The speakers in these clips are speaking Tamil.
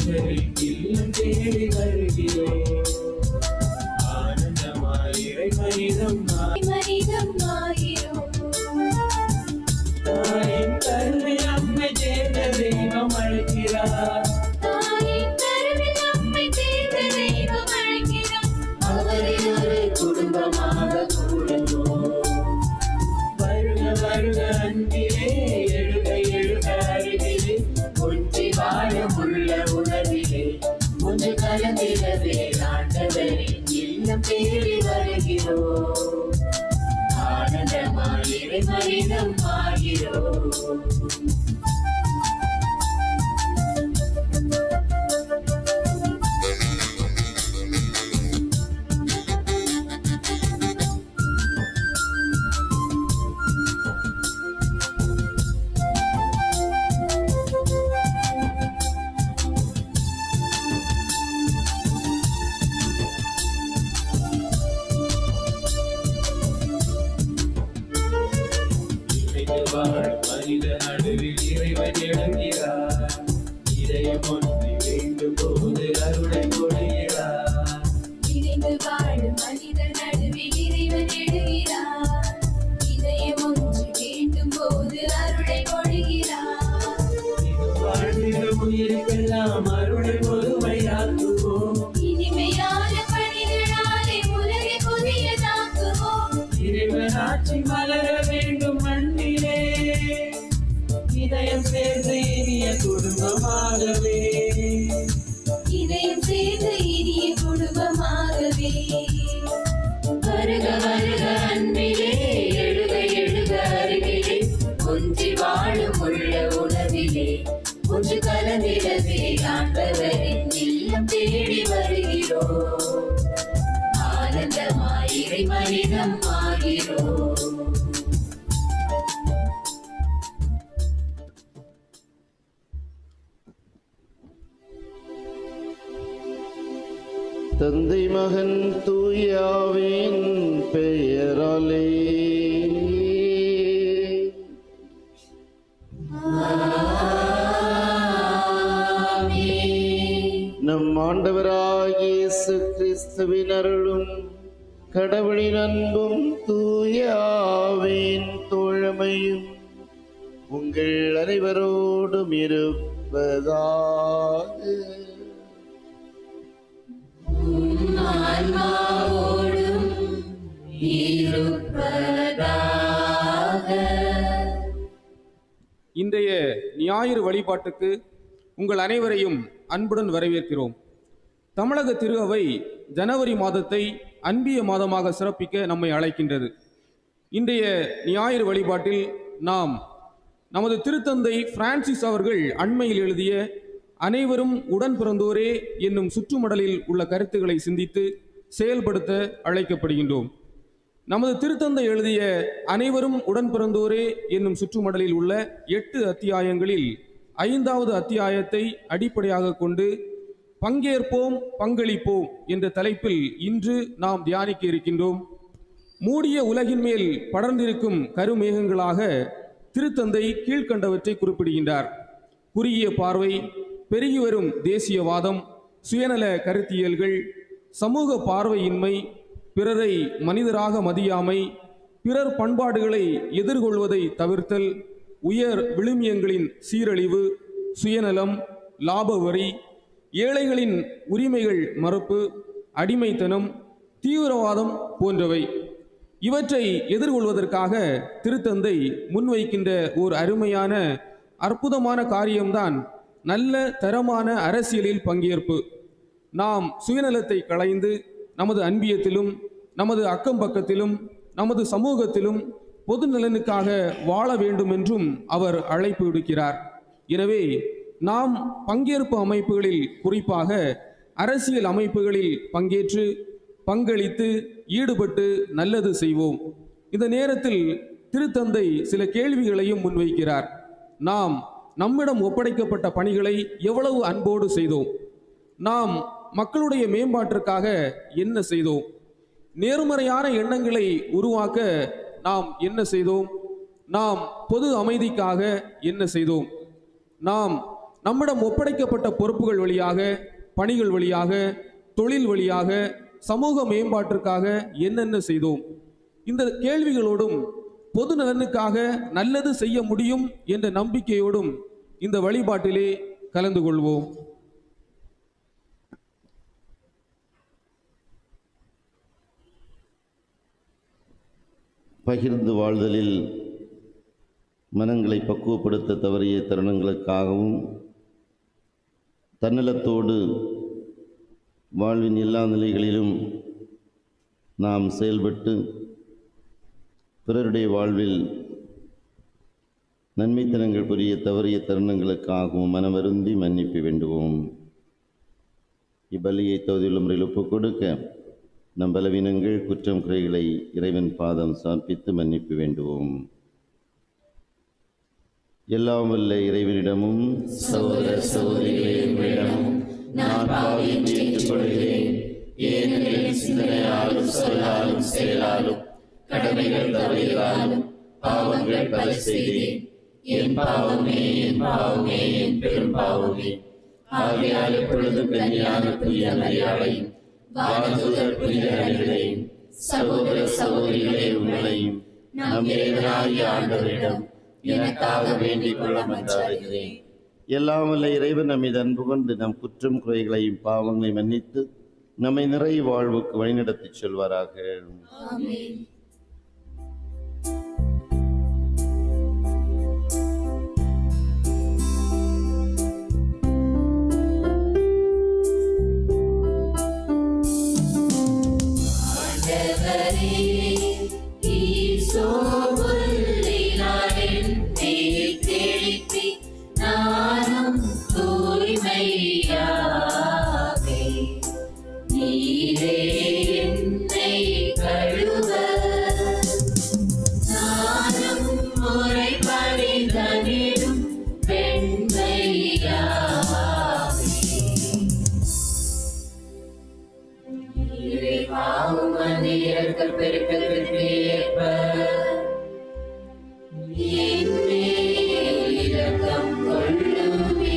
இல்லம் தேடி வருகிறோம். ஆனந்தமாயிரை மனிதம் தாயின் கருணை நம்மை சேர்ந்த தெய்வம் அழைக்கிறார். அவரை ஒரு குடும்பமாக கூடுவோம். வருக வருக அன்பிலே, எழுக எழுக அருகிலே, ஒன்றி வாழமுள்ள உணர்விலே ஒன்று கலந்திடவே ஆண்டவரின் இல்லம் தேடி வருகிறோம். ஆனந்தமாயிரை மனிதம் ஆகிறோம். மனித நடுவில் இறைவன் இறங்கிறார். இதயம் ஒன்றி வேண்டும் போது அருளை கொடுகிறார். இணைந்து வாழும் மனித நடுவில் இறைவன் எழுகிறார். இதயம் ஒன்று வேண்டும் போது அருளை கொடுகிறார். இது வாழ்ந்திடும் உயிருக்கெல்லாம் அருளை பொதுமையாக்குவோம். இனிமையான பணிகளாலே உலகை புதியதாக்குவோம். இறைவன் ஆட்சி மலர வேண்டும் மண்ணிலே, இதயம் சேர்ந்து இனிய குடும்பமாகவே. இதயம் சேர்ந்து இனிய குடும்பமாகவே. வருக வருக அன்பிலே, எழுக எழுக அருகிலே, ஒன்றி வாழும் உள்ள உணவிலே ஒன்று கலந்திடவே ஆண்டவரின் இல்லம் தேடி வருகிறோம். ஆனந்தமாயிரை மனிதம் ஆகிறோம். தந்தை மகன் தூயாவின் பெயராலே நம் ஆண்டவராகிய இயேசு கிறிஸ்துவின் அருளும் கடவுளின் அன்பும் தூயாவின் தோழமையும் உங்கள் அனைவரோடும் இருப்பதாக. இன்றைய ஞாயிறு வழிபாட்டுக்கு உங்கள் அனைவரையும் அன்புடன் வரவேற்கிறோம். தமிழக திரு அவை ஜனவரி மாதத்தை அன்பிய மாதமாக சிறப்பிக்க நம்மை அழைக்கின்றது. இன்றைய ஞாயிறு வழிபாட்டில் நாம் நமது திருத்தந்தை பிரான்சிஸ் அவர்கள் அண்மையில் எழுதிய அனைவரும் உடன் பிறந்தோரே என்னும் சுற்றுமடலில் உள்ள கருத்துக்களை சிந்தித்து செயல்படுத்த அழைக்கப்படுகின்றோம். நமது திருத்தந்தை எழுதிய அனைவரும் உடன் பிறந்தோரே என்னும் சுற்றுமடலில் உள்ள 8 அத்தியாயங்களில் 5வது அத்தியாயத்தை அடிப்படையாக கொண்டு பங்கேற்போம் பங்களிப்போம் என்ற தலைப்பில் இன்று நாம் தியானிக்க இருக்கின்றோம். மூடிய உலகின் மேல் படர்ந்திருக்கும் கருமேகங்களாக திருத்தந்தை கீழ்கண்டவற்றை குறிப்பிடுகின்றார். குறுகிய பார்வை, பெருகி வரும் தேசியவாதம், சுயநல கருத்தியல்கள், சமூக பார்வையின்மை, பிறரை மனிதராக மதியாமை, பிறர் பண்பாடுகளை எதிர்கொள்வதை தவிர்த்தல், உயர் விழுமியங்களின் சீரழிவு, சுயநலம், லாப வரி, ஏழைகளின் உரிமைகள் மறுப்பு, அடிமைத்தனம், தீவிரவாதம் போன்றவை. இவற்றை எதிர்கொள்வதற்காக திருத்தந்தை முன்வைக்கின்ற ஓர் அருமையான அற்புதமான காரியம்தான் நல்ல தரமான அரசியலில் பங்கேற்பு. நாம் சுயநலத்தை களைந்து நமது அன்பியத்திலும் நமது அக்கம் பக்கத்திலும் நமது சமூகத்திலும் பொது நலனுக்காக வாழ வேண்டும் என்றும் அவர் அழைப்பு விடுக்கிறார். எனவே நாம் பங்கேற்பு அமைப்புகளில், குறிப்பாக அரசியல் அமைப்புகளில் பங்கேற்று பங்களித்து ஈடுபட்டு நல்லது செய்வோம். இந்த நேரத்தில் திருத்தந்தை சில கேள்விகளையும் முன்வைக்கிறார். நாம் நம்மிடம் ஒப்படைக்கப்பட்ட பணிகளை எவ்வளவு அன்போடு செய்தோம்? நாம் மக்களுடைய மேம்பாட்டிற்காக என்ன செய்தோம்? நேர்மறையான எண்ணங்களை உருவாக்க நாம் என்ன செய்தோம்? நாம் பொது அமைதிக்காக என்ன செய்தோம்? நாம் நம்மிடம் ஒப்படைக்கப்பட்ட பொறுப்புகள் வழியாக, பணிகள் வழியாக, தொழில் வழியாக, சமூக மேம்பாட்டிற்காக என்னென்ன செய்தோம்? இந்த கேள்விகளோடும் பொது நலனுக்காக நல்லது செய்ய முடியும் என்ற நம்பிக்கையோடும் இந்த வழிபாட்டிலே கலந்து கொள்வோம். பகிர்ந்து வாழ்தலில் மனங்களை பக்குவப்படுத்த தவறிய தருணங்களுக்காகவும், தன்னலத்தோடு வாழ்வின் எல்லா நிலைகளிலும் நாம் செயல்பட்டு பிறருடைய வாழ்வில் நன்மைத்தனங்கள் புரிய தவறிய தருணங்களுக்காகவும் மனவருந்தி மன்னிப்பு வேண்டுவோம். இப்பலியை தகுதியுள்ள முறையில் ஒப்புக் கொடுக்க நம் பலவீனங்கள், குற்றம், குறைகளை இறைவன் பாதம் சமர்ப்பித்து மன்னிப்பு வேண்டுவோம். எல்லாம் வல்ல இறைவனிடமும் சகோதர சகோதரிகளிடமும் நான் பாவி என்று ஏற்றுக்கொள்கிறேன். ஏனெனில் சிந்தனையாலும் சொல்லாலும் செயலாலும் கடமைகள் தவறியதாலும் பாவங்கள் பல செய்தேன். என் பாவமே, என் பாவமே, என் பெரும் பாவமே. ஆகையால் எப்பொழுதும் கன்னியான புனித மரியாதையும் வானதூதர் புனித அனைவரையும் சகோதர சகோதரிகளே உங்களையும் நம் இறைவனாகிய ஆண்டவரிடம் எனக்காக வேண்டிக் கொள்ள மன்றாடுகிறேன். எல்லாம் வல்ல இறைவன் நம் மீது அன்பு கொண்டு நம் குற்றம், குறைகளையும் பாவங்களை மன்னித்து நம்மை நிறை வாழ்வுக்கு வழிநடத்திச் செல்வாராக. ஆமென். பெருக்கத்திற்கு ஏற்ப இரக்கம் கொள்ளுமே.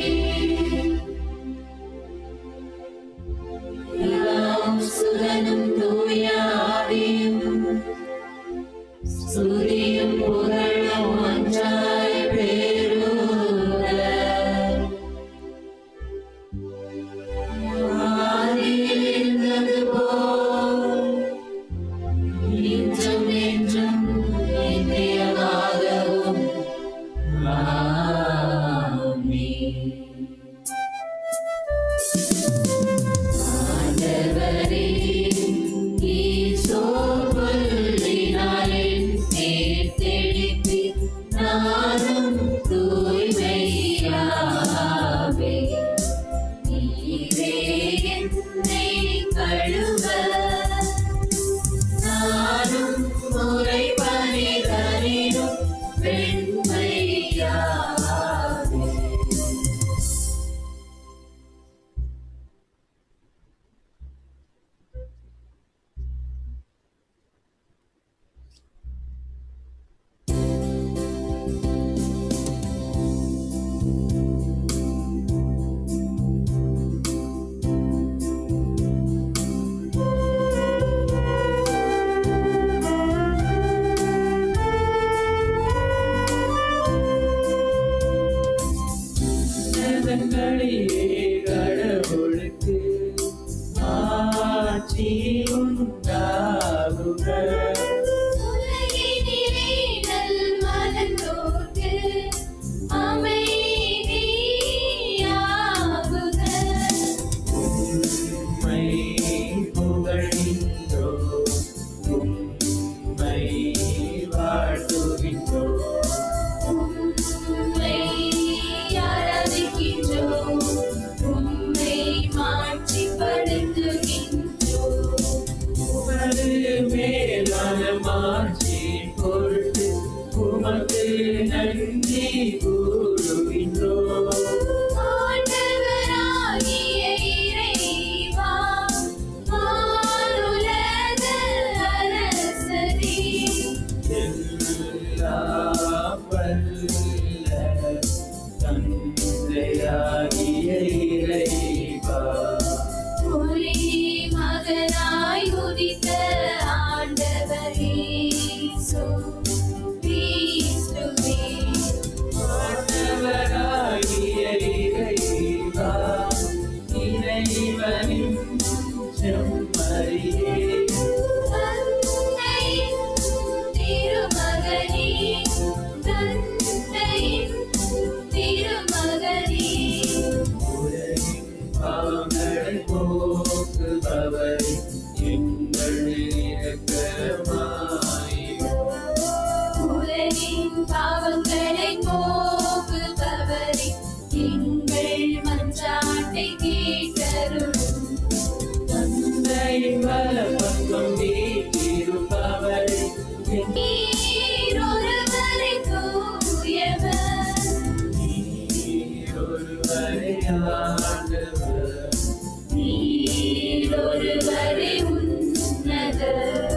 நீரொருவரே உன்னதர்,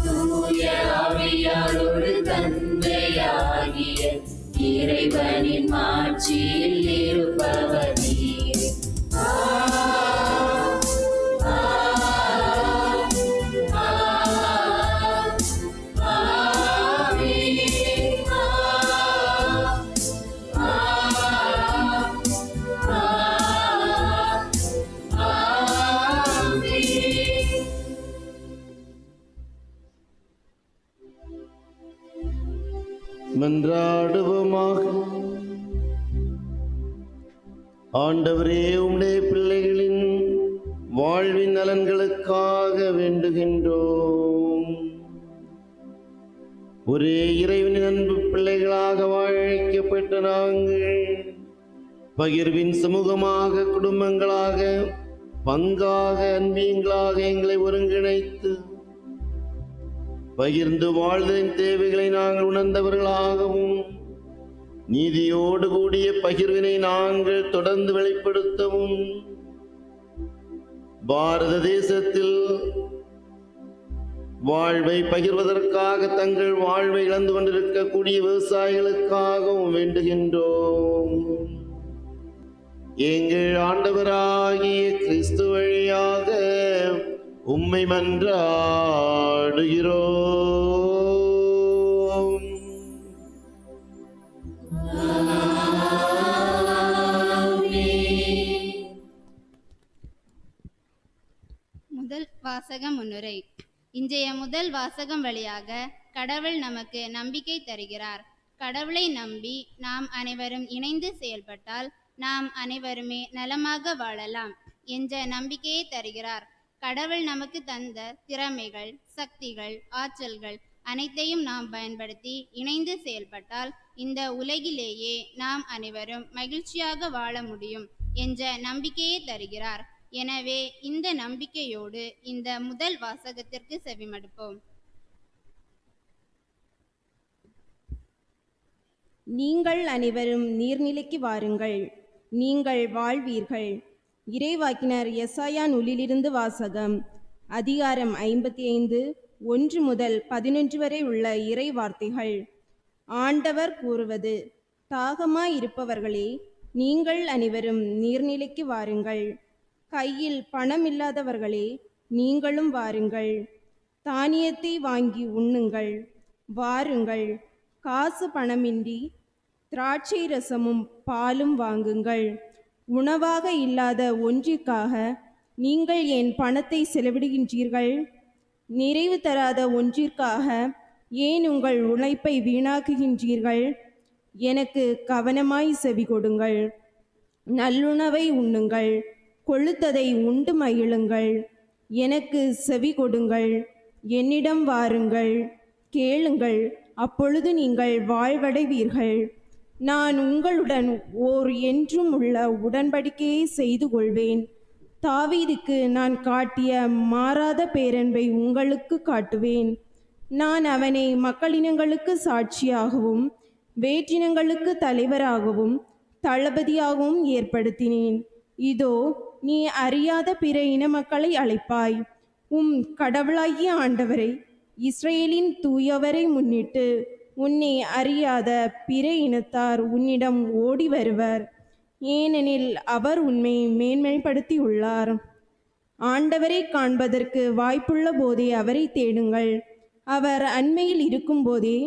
தூய ஆவியாரோடு தந்தையாகிய இறைவனின் மாட்சியில் இருப்பவர் நீரே. மன்றாடுவோமாக. ஆண்டவரே, உம்முடைய பிள்ளைகளின் வாழ்வின் நலன்களுக்காக வேண்டுகின்றோம். ஒரே இறைவனின் அன்பு பிள்ளைகளாக வாழ்க்கப்பட்ட நாங்கள் பகிர்வின் சமூகமாக, குடும்பங்களாக, பங்காக, அன்பியங்களாக எங்களை ஒருங்கிணைத்து பகிர்ந்து வாழ்தலின் தேவைகளை நாங்கள் உணர்ந்தவர்களாகவும், நீதியோடு கூடிய பகிர்வினை நாங்கள் தொடர்ந்து வெளிப்படுத்தவும், பாரத தேசத்தில் வாழ்வை பகிர்வதற்காக தங்கள் வாழ்வை இழந்து கொண்டிருக்கக்கூடிய விவசாயிகளுக்காகவும் வேண்டுகின்றோம். எங்கள் ஆண்டவராகிய கிறிஸ்து வழியாக உம்மை மன்றாடுகிறோம். முதல் வாசக முன்னுரை. இன்றைய முதல் வாசகம் வழியாக கடவுள் நமக்கு நம்பிக்கை தருகிறார். கடவுளை நம்பி நாம் அனைவரும் இணைந்து செயல்பட்டால் நாம் அனைவருமே நலமாக வாழலாம் என்ற நம்பிக்கையை தருகிறார். கடவுள் நமக்கு தந்த திறமைகள், சக்திகள், ஆற்றல்கள் அனைத்தையும் நாம் பயன்படுத்தி இணைந்து செயல்பட்டால் இந்த உலகிலேயே நாம் அனைவரும் மகிழ்ச்சியாக வாழ முடியும் என்ற நம்பிக்கையை தருகிறார். எனவே இந்த நம்பிக்கையோடு இந்த முதல் வாசகத்திற்கு செவிமடுப்போம். நீங்கள் அனைவரும் நீர்நிலைக்கு வாருங்கள், நீங்கள் வாழ்வீர்கள். இறைவாக்கினர் எசாயா நூலிலிருந்து வாசகம். அதிகாரம் 55, 1 முதல் 11 வரை உள்ள இறை வார்த்தைகள். ஆண்டவர் கூறுவது: தாகமாயிருப்பவர்களே, நீங்கள் அனைவரும் நீர்நிலைக்கு வாருங்கள். கையில் பணம் இல்லாதவர்களே, நீங்களும் வாருங்கள். தானியத்தை வாங்கி உண்ணுங்கள், வாருங்கள். காசு பணமின்றி திராட்சை ரசமும் பாலும் வாங்குங்கள். உணவாக இல்லாத ஒன்றிற்காக நீங்கள் என் பணத்தை செலவிடுகின்றீர்கள்? நிறைவு தராத ஒன்றிற்காக ஏன் உங்கள் உழைப்பை வீணாக்குகின்றீர்கள்? எனக்கு கவனமாய் செவி கொடுங்கள். நல்லுணவை உண்ணுங்கள், கொழுத்ததை உண்டு மகிழுங்கள். எனக்கு செவி கொடுங்கள், என்னிடம் வாருங்கள், கேளுங்கள், அப்பொழுது நீங்கள் வாழ்வடைவீர்கள். நான் உங்களுடன் ஓர் என்றும் உள்ள உடன்படிக்கையை செய்து கொள்வேன். தாவீதுக்கு நான் காட்டிய மாறாத பேரன்பை உங்களுக்கு காட்டுவேன். நான் அவனை மக்களினங்களுக்கு சாட்சியாகவும் வேற்றினங்களுக்கு தலைவராகவும் தளபதியாகவும் ஏற்படுத்தினேன். இதோ, நீ அறியாத பிற இன மக்களை அழைப்பாய். கடவுளாகிய ஆண்டவரை, இஸ்ரேலின் தூயவரை முன்னிட்டு உன்னை அறியாத பிற இனத்தார் உன்னிடம் ஓடி வருவர், ஏனெனில் அவர் உன்னை மேன்மைப்படுத்தியுள்ளார். ஆண்டவரை காண்பதற்கு வாய்ப்புள்ள போதே அவரை தேடுங்கள். அவர் அண்மையில் இருக்கும்போதே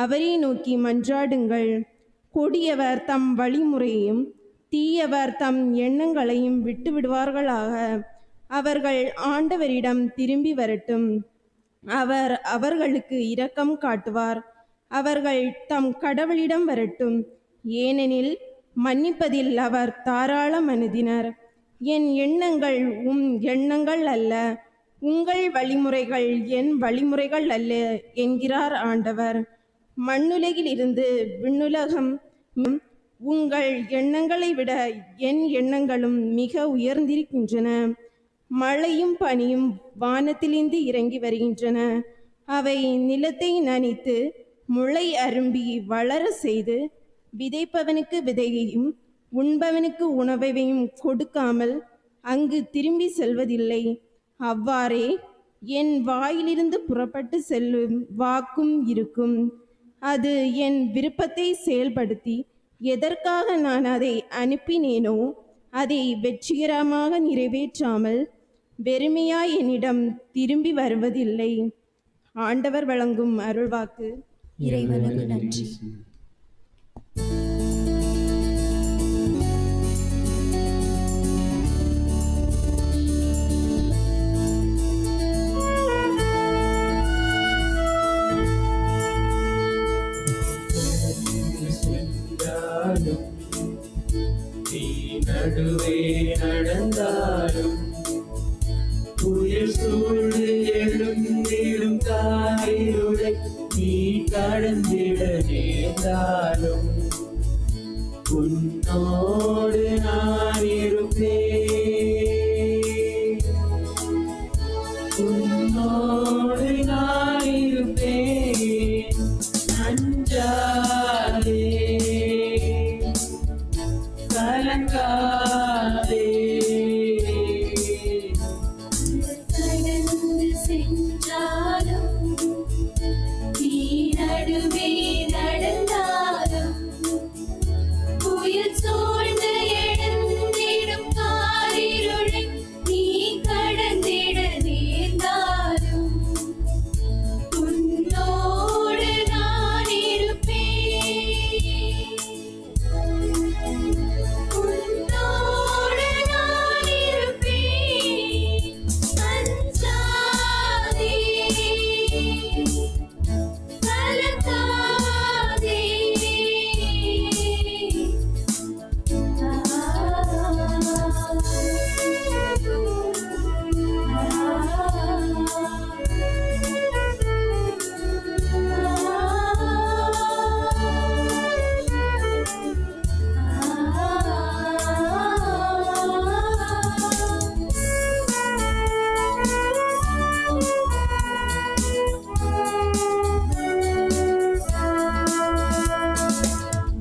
அவரை நோக்கி மன்றாடுங்கள். கொடியவர் தம் வழிமுறையையும் தீயவர் தம் எண்ணங்களையும் விட்டு விடுவார்களாக. அவர்கள் ஆண்டவரிடம் திரும்பி வரட்டும், அவர் அவர்களுக்கு இரக்கம் காட்டுவார். அவர்கள் தம் கடவுளிடம் வரட்டும், ஏனெனில் மன்னிப்பதில் அவர் தாராள மனதினர். என் எண்ணங்கள் எண்ணங்கள் அல்ல, உங்கள் வழிமுறைகள் என் வழிமுறைகள் அல்ல என்கிறார் ஆண்டவர். மண்ணுலகில் இருந்து விண்ணுலகம் உங்கள் எண்ணங்களை விட என் எண்ணங்களும் மிக உயர்ந்திருக்கின்றன. மழையும் பனியும் வானத்திலிருந்து இறங்கி வருகின்றன. அவை நிலத்தை நனைத்து முளை அரும்பி வளர செய்து விதைப்பவனுக்கு விதையையும் உண்பவனுக்கு உணவையும் கொடுக்காமல் அங்கு திரும்பி செல்வதில்லை. அவ்வாறே என் வாயிலிருந்து புறப்பட்டு செல்லும் வாக்கும் இருக்கும். அது என் விருப்பத்தை செயல்படுத்தி எதற்காக நான் அதை அனுப்பினேனோ அதை வெற்றிகரமாக நிறைவேற்றாமல் வெறுமையாய் என்னிடம் திரும்பி வருவதில்லை. ஆண்டவர் வழங்கும் அருள்வாக்கு. இறைவனுக்கு நன்றி. நீ நடுவே நடந்தாலும் புயல் சூழ்ந்து எழுந்திடும் காரிருளை நீ கடந்திட நேர்ந்தாலும் உன்னோடு நான் இருப்பேன், உன்னோடு நான் இருப்பேன். அஞ்சாதே, கலங்காதே. கடந்து சென்றாலும் நீ நடுவே நடந்தாலும் புயல் சூழ்ந்து எழுந்திடும் காரிருளை நீ கடந்திட நேர்ந்தாலும் உன்னோடு நான் இருப்பேன், உன்னோடு நான் இருப்பேன். அஞ்சாதே, கலங்காதே.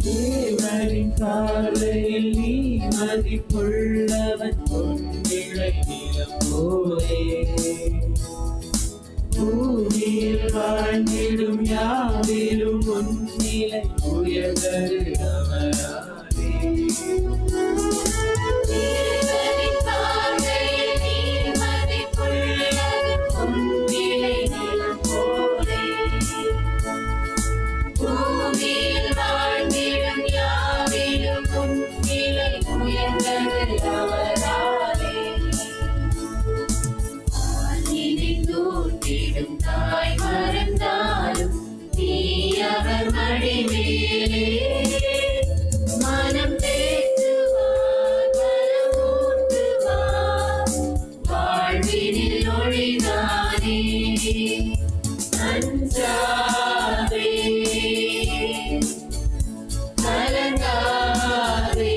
தேவனின் பார்வையில் நீ மதிப்புள்ளவன், பொன்னிலை நிலம் போலே. பூமியில் வாழ்ந்திடும் யாவிலும் உன்னிலை உயர்ந்தது அவராலே. தேவனின் பார்வையில் நீ மதிப்புள்ளவன், பொன்னிலை நிலம் போலே. பூமியில் வாழ்ந்திடும் யாவிலும் உன்னிலை உயர்ந்தது அவராலே. ஆணினை தூக்கிடும் தாய் மறந்தாலும் நீ அவர் மடி மேலே. மனம் தேற்றுவார், பலமூட்டுவார், வாழ்வினில் ஒளிதானே. அஞ்சாதே, கலங்காதே.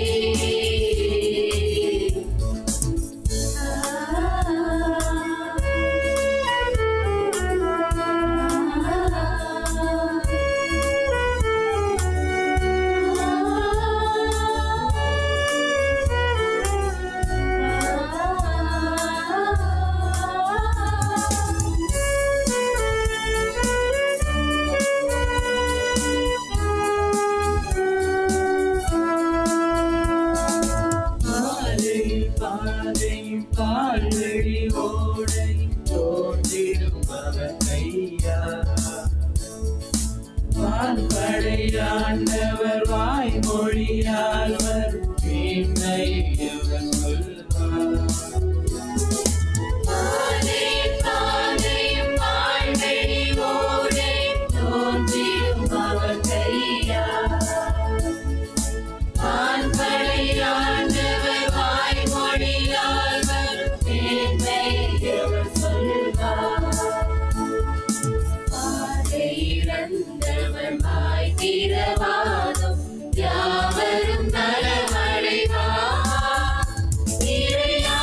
பாதையும் பாதையும் பால்வெளி ஓடையும் தோன்றிடும் அவர் கையா. வான்படையாண்டவர் வாய்மொழியால் வரும் மேன்மையை அவர் சொல்வார். பாதையும் பாதையும் வாழ்வெளி ஓடையும் தோன்றிடும் அவர் கையா. வான்படையாண்டவர் வாய்மொழியால் வரும் மேன்மையை அவர் சொல்வார். பாதை இழந்தவர் வாய் திறவாதும் யாவரும் நலமடைவார். இறையா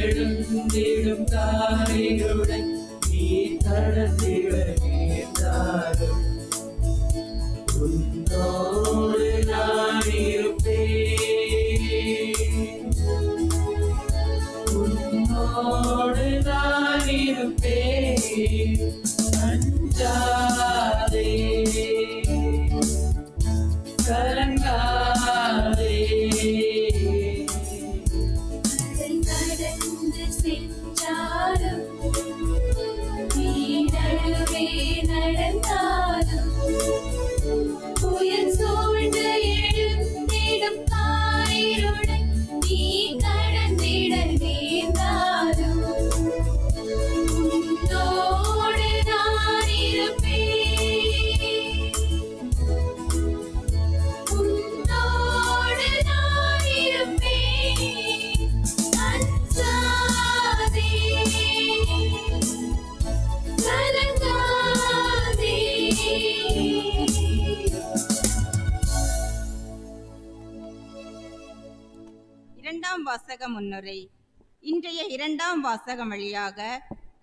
எழுந்திடும் காரிருளை நீ கடந்திட நேர்ந்தாலும் உன்னோடு நான் இருப்பேன், உன்னோடு நான் இருப்பேன். அஞ்சாதே கலங்காதே, கடந்து சென்றாலும் நீ நடுவே நடந்தாலும் புயல் சூழ்ந்து எழுந்திடும் காரிருளை நீ கடந்திட நேர்ந்தாலும் உன்னோடு நான் இருப்பேன், உன்னோடு நான் இருப்பேன். அஞ்சாதே கலங்காதே. இரண்டாம் வாசக முன்னுரை. இன்றைய இரண்டாம் வாசகம் வழியாக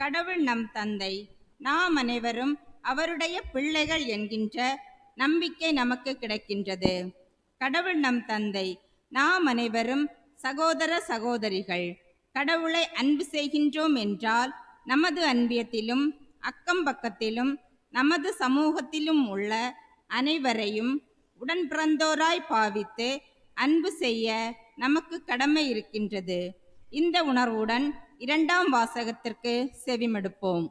கடவுள் நம் தந்தை, நாம் அனைவரும் அவருடைய பிள்ளைகள் என்கின்ற நம்பிக்கை நமக்கு கிடைக்கின்றது. கடவுள் நம் தந்தை, நாம் அனைவரும் சகோதர சகோதரிகள். கடவுளை அன்பு செய்கின்றோம் என்றால் நமது அன்பியத்திலும் அக்கம் பக்கத்திலும் நமது சமூகத்திலும் உள்ள அனைவரையும் உடன் பிறந்தோராய் பாவித்து அன்பு செய்ய நமக்கு கடமை இருக்கின்றது. இந்த உணர்வுடன் இரண்டாம் வாசகத்திற்கு செவிமடுப்போம்.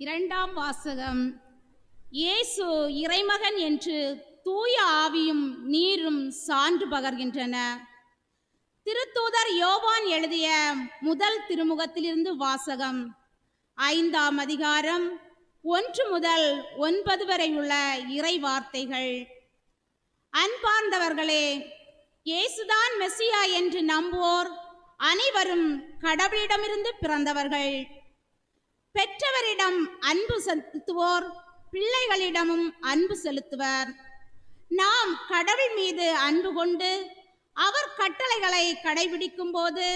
இரண்டாம் வாசகம். இயேசு இறைமகன் என்று தூய ஆவியும் நீரும் சான்று பகர்கின்றன. திருத்தூதர் யோவான் எழுதிய முதல் திருமுகத்திலிருந்து வாசகம். 5ஆம் அதிகாரம் 1 முதல் 9 வரை உள்ள இறை வார்த்தைகள். அன்பார்ந்தவர்களே, இயேசுதான் மெசியா என்று நம்புவோர் அனைவரும் கடவுளிடமிருந்து பிறந்தவர்கள். பெற்றவரிடம் அன்பு செலுத்துவோர் பிள்ளைகளிடமும் அன்பு செலுத்துவர். நாம் கடவுள் மீது அன்பு கொண்டு அவர் கட்டளைகளை கடைபிடிக்கும் போது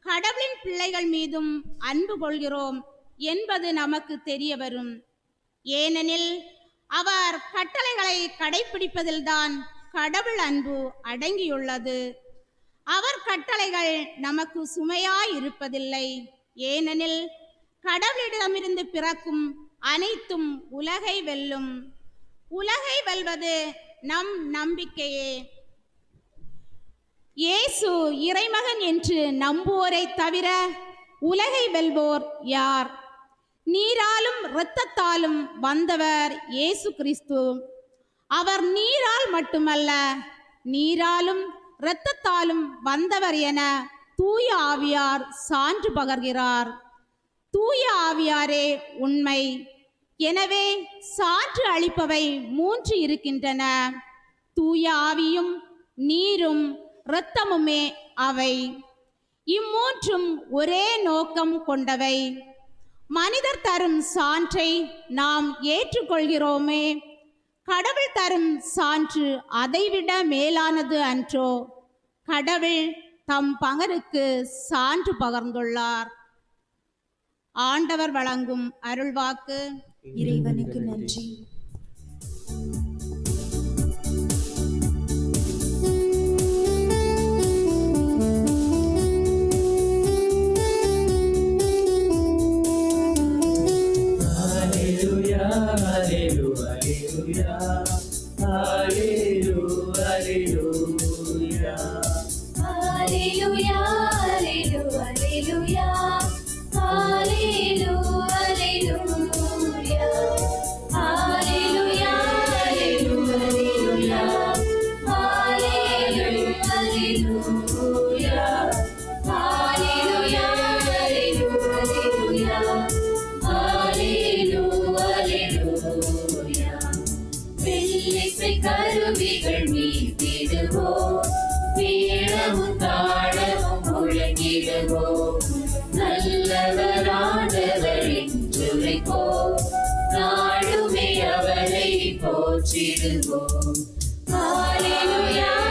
கடவுளின் பிள்ளைகள் மீதும் அன்பு கொள்கிறோம் என்பது நமக்கு தெரிய வரும். ஏனெனில் அவர் கட்டளைகளை கடைபிடிப்பதில்தான் கடவுள் அன்பு அடங்கியுள்ளது. அவர் கட்டளைகள் நமக்கு சுமையாய் இருப்பதில்லை. ஏனெனில் கடவுளிடமிருந்து பிறக்கும் அனைத்தும் உலகை வெல்லும். உலகை வெல்வது நம் நம்பிக்கையே. இயேசு இறைமகன் என்று நம்புவோரை தவிர உலகை வெல்வோர் யார்? நீராலும் இரத்தத்தாலும் வந்தவர் இயேசு கிறிஸ்து. அவர் நீரால் மட்டுமல்ல, நீராலும் இரத்தத்தாலும் வந்தவர் என தூய ஆவியார் சான்று பகர்கிறார். தூய ஆவியாரே உண்மை. எனவே சான்று அளிப்பவை 3 இருக்கின்றன. தூய ஆவியும் நீரும் இரத்தமுமே அவை. இம்மூன்றும் ஒரே நோக்கம் கொண்டவை. மனிதர் தரும் சான்றை நாம் ஏற்றுக்கொள்கிறோமே, கடவுள் தரும் சான்று அதைவிட மேலானது அன்றோ? கடவுள் தம் பகருக்கு சான்று பகர்ந்துள்ளார். ஆண்டவர் வழங்கும் அருள்வாக்கு. இறைவனுக்கு நன்றி. கருவிகள் மீட்டிடுவோம், வீணமும் தாளமும் முழங்கிடுவோம், நல்லவரானவர் என்றுரைப்போம், நாடுமே அவரை போற்றிடுவோம். ஹalleluya.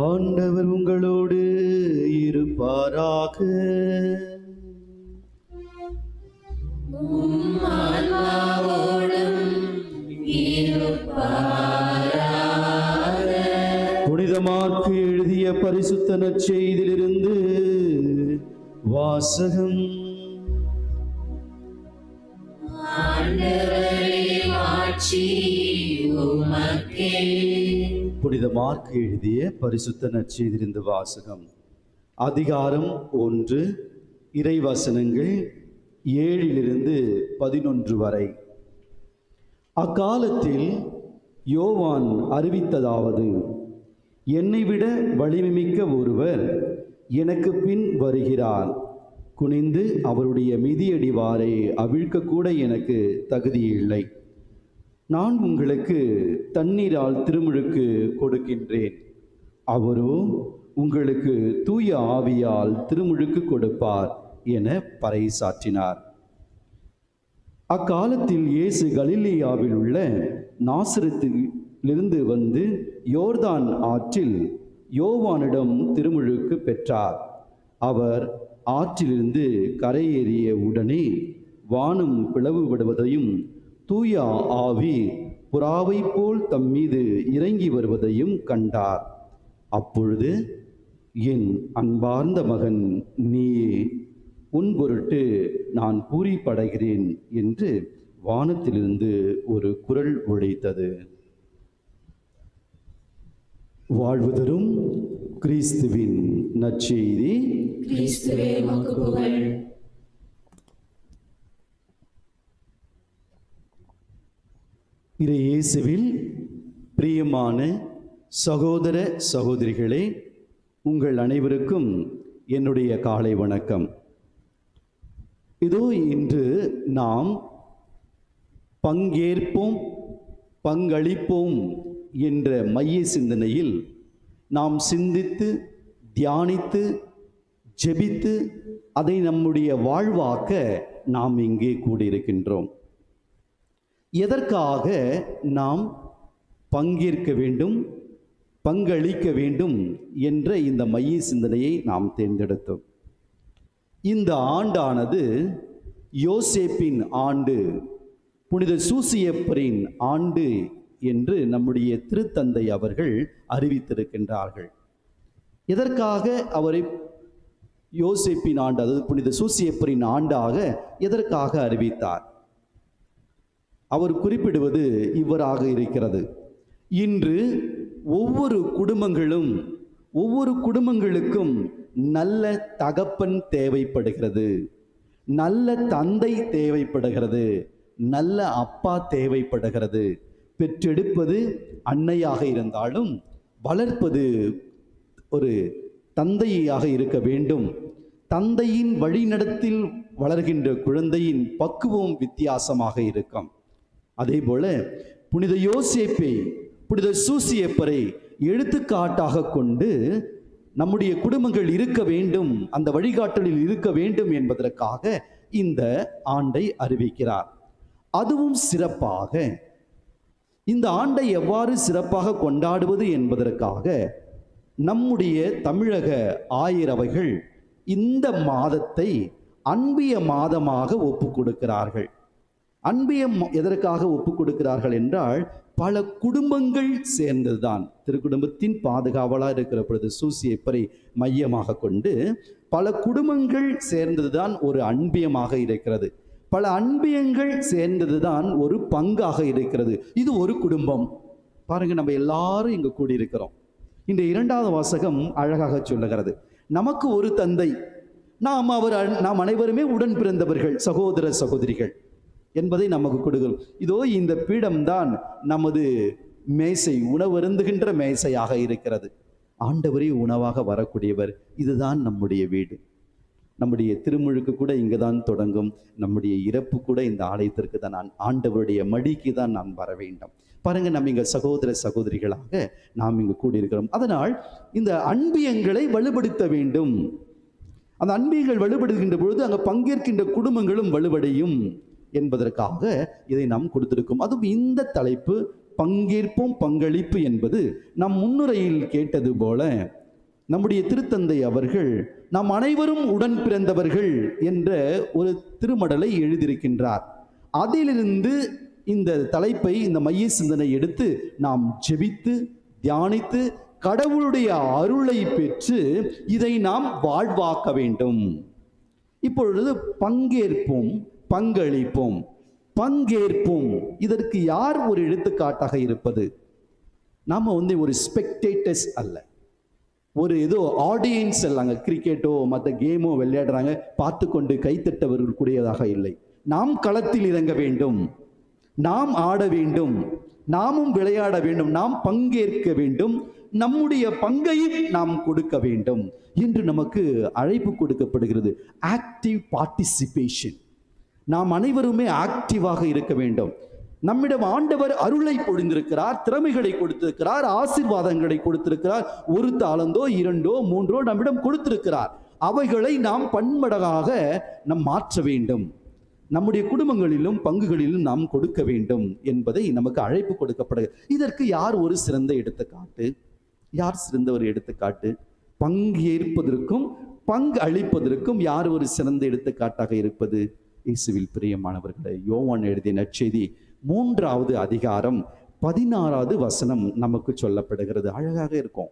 ஆண்டவர் உங்களோடு இருப்பாராக. புனித மார்க்கு எழுதிய பரிசுத்த நற்செய்தியிலிருந்து வாசகம். புனித மார்க்கு எழுதிய பரிசுத்த நற்செய்தியிலிருந்து வாசகம். அதிகாரம் 1, இறைவசனங்கள் 7-11 வரை. அக்காலத்தில் யோவான் அறிவித்ததாவது: என்னை விட வலிமைமிக்க ஒருவர் எனக்கு பின் வருகிறார். குனிந்து அவருடைய மிதியடிவாரை அவிழ்க்கக்கூட எனக்கு தகுதியில்லை. நான் உங்களுக்கு தண்ணீரால் திருமுழுக்கு கொடுக்கின்றேன். அவரோ உங்களுக்கு தூய ஆவியால் திருமுழுக்கு கொடுப்பார் என பறைசாற்றினார். அக்காலத்தில் இயேசு கலிலேயாவில் உள்ள நாசரேத்திலிருந்து வந்து யோர்தான் ஆற்றில் யோவானிடம் திருமுழுக்கு பெற்றார். அவர் ஆற்றிலிருந்து கரையேறிய உடனே வானம் பிளவுபடுவதையும் தூய ஆவி புறாவை போல் தம் மீது இறங்கி வருவதையும் கண்டார். அப்பொழுது, என் அன்பார்ந்த மகன் நீயே, உன் பொருட்டு நான் பூரிப்படைகிறேன் என்று வானத்திலிருந்து ஒரு குரல் ஒலித்தது. வாழ்வு தரும் கிறிஸ்துவின் நற்செய்தி. கிறிஸ்துவே உமக்கு புகழ். இயேசுவில் பிரியமான சகோதர சகோதரிகளே, உங்கள் அனைவருக்கும் என்னுடைய காலை வணக்கம். இதோ இன்று நாம் பங்கேற்போம் பங்களிப்போம் என்ற மைய சிந்தனையில் நாம் சிந்தித்து தியானித்து ஜெபித்து அதை நம்முடைய வாழ்வாக்க நாம் இங்கே கூடியிருக்கின்றோம். எதற்காக நாம் பங்கேற்க வேண்டும் பங்களிக்க வேண்டும் என்ற இந்த மைய சிந்தனையை நாம் தேர்ந்தெடுத்தோம். இந்த ஆண்டானது யோசேப்பின் ஆண்டு, புனித சூசியப்பரின் ஆண்டு என்று நம்முடைய திருத்தந்தை அவர்கள் அறிவித்திருக்கின்றார்கள். எதற்காக அவரை யோசேப்பின் ஆண்டு, அதாவது புனித சூசியப்பரின் ஆண்டாக எதற்காக அறிவித்தார்? அவர் குறிப்பிடுவது இவ்வாறாக இருக்கிறது: இன்று ஒவ்வொரு குடும்பங்களுக்கும் நல்ல தகப்பன் தேவைப்படுகிறது, நல்ல தந்தை தேவைப்படுகிறது, நல்ல அப்பா தேவைப்படுகிறது. பெற்றெடுப்பது அன்னையாக இருந்தாலும் வளர்ப்பது ஒரு தந்தையாக இருக்க வேண்டும். தந்தையின் வழிநடத்தில் வளர்கின்ற குழந்தையின் பக்குவம் வித்தியாசமாக இருக்கும். அதே போல புனித யோசேப்பை, புனித சூசியப்பரை எடுத்துக்காட்டாக கொண்டு நம்முடைய குடும்பங்கள் இருக்க வேண்டும், அந்த வழிகாட்டலில் இருக்க வேண்டும் என்பதற்காக இந்த ஆண்டை அறிவிக்கிறார். அதுவும் சிறப்பாக இந்த ஆண்டை எவ்வாறு சிறப்பாக கொண்டாடுவது என்பதற்காக நம்முடைய தமிழக ஆயரவைகள் இந்த மாதத்தை அன்பிய மாதமாக ஒப்பு கொடுக்கிறார்கள். அன்பியம் எதற்காக ஒப்பு கொடுக்கிறார்கள் என்றால், பல குடும்பங்கள் சேர்ந்ததுதான். திருக்குடும்பத்தின் பாதுகாவலாக இருக்கிற பொழுது சூசியப்பரை மையமாக கொண்டு பல குடும்பங்கள் சேர்ந்ததுதான் ஒரு அன்பியமாக இருக்கிறது. பல அன்பியங்கள் சேர்ந்ததுதான் ஒரு பங்காக இருக்கிறது. இது ஒரு குடும்பம். பாருங்க, நம்ம எல்லாரும் இங்கு கூடியிருக்கிறோம். இந்த 2வது வாசகம் அழகாக சொல்லுகிறது: நமக்கு ஒரு தந்தை, நாம் அனைவருமே உடன் பிறந்தவர்கள், சகோதர சகோதரிகள் என்பதை நமக்கு கொடுக்கிறோம். இதோ இந்த பீடம்தான் நமது மேசை, உணவருந்துகின்ற மேசையாக இருக்கிறது. ஆண்டவரே உணவாக வரக்கூடியவர். இதுதான் நம்முடைய வீடு. நம்முடைய திருமுழுக்கு கூட இங்கே தான் தொடங்கும். நம்முடைய இறப்பு கூட இந்த ஆலயத்திற்கு தான், ஆண்டவருடைய மடிக்கு தான் நாம் வர வேண்டும். பாருங்க, நம்ம இங்கே சகோதர சகோதரிகளாக நாம் இங்கு கூடியிருக்கிறோம். அதனால் இந்த அன்பியங்களை வலுப்படுத்த வேண்டும். அந்த அன்பியங்கள் வலுப்படுகின்ற பொழுது அங்கே பங்கேற்கின்ற குடும்பங்களும் வலுவடையும் என்பதற்காக இதை நாம் கொடுத்திருக்கோம். அதுவும் இந்த தலைப்பு பங்கேற்போம் பங்களிப்பு என்பது நம் முன்னுரையில் கேட்டது போல நம்முடைய திருத்தந்தை அவர்கள் நாம் அனைவரும் உடன் பிறந்தவர்கள் என்ற ஒரு திருமடலை எழுதியிருக்கின்றார். அதிலிருந்து இந்த தலைப்பை, இந்த மைய சிந்தனை எடுத்து நாம் ஜெபித்து தியானித்து கடவுளுடைய அருளை பெற்று இதை நாம் வாழ்வாக்க வேண்டும். இப்பொழுது பங்கேற்போம் பங்களிப்போம். பங்கேற்போம், இதற்கு யார் ஒரு எடுத்துக்காட்டாக இருப்பது? நாம ஒரு ஸ்பெக்டேட்டர்ஸ் அல்ல, ஒரு ஏதோ ஆடியன்ஸ் அல்லாங்க. கிரிக்கெட்டோ மற்ற கேமோ விளையாடுறாங்க பார்த்து கொண்டு கைத்தட்டவர்கள் கூடியதாக இல்லை. நாம் களத்தில் இறங்க வேண்டும், நாம் ஆட வேண்டும், நாமும் விளையாட வேண்டும், நாம் பங்கேற்க வேண்டும், நம்முடைய பங்கையும் நாம் கொடுக்க வேண்டும் என்று நமக்கு அழைப்பு கொடுக்கப்படுகிறது. Active participation. நாம் அனைவருமே ஆக்டிவாக இருக்க வேண்டும். நம்மிடம் ஆண்டவர் அருளை பொழிந்திருக்கிறார், திறமைகளை கொடுத்திருக்கிறார், ஆசீர்வாதங்களை கொடுத்திருக்கிறார். ஒரு தாளந்தோ 2 3 நம்மிடம் கொடுத்திருக்கிறார். அவைகளை நாம் பன்மடங்காக நாம் மாற்ற வேண்டும். நம்முடைய குடும்பங்களிலும் பங்குகளிலும் நாம் கொடுக்க வேண்டும் என்பதை நமக்கு அழைப்பு கொடுக்கப்படுகிறது. இதற்கு யார் ஒரு சிறந்த எடுத்துக்காட்டு? யார் சிறந்த ஒரு எடுத்துக்காட்டு? பங்கேற்பதற்கும் பங்கு அளிப்பதற்கும் யார் ஒரு சிறந்த எடுத்துக்காட்டாக இருப்பது? இயேசுவில் பிரியமானவர்களே, யோவான் எழுதிய நற்செய்தி 3வது அதிகாரம் 16வது வசனம் நமக்கு சொல்லப்படுகிறது. அழகாக இருக்கும்.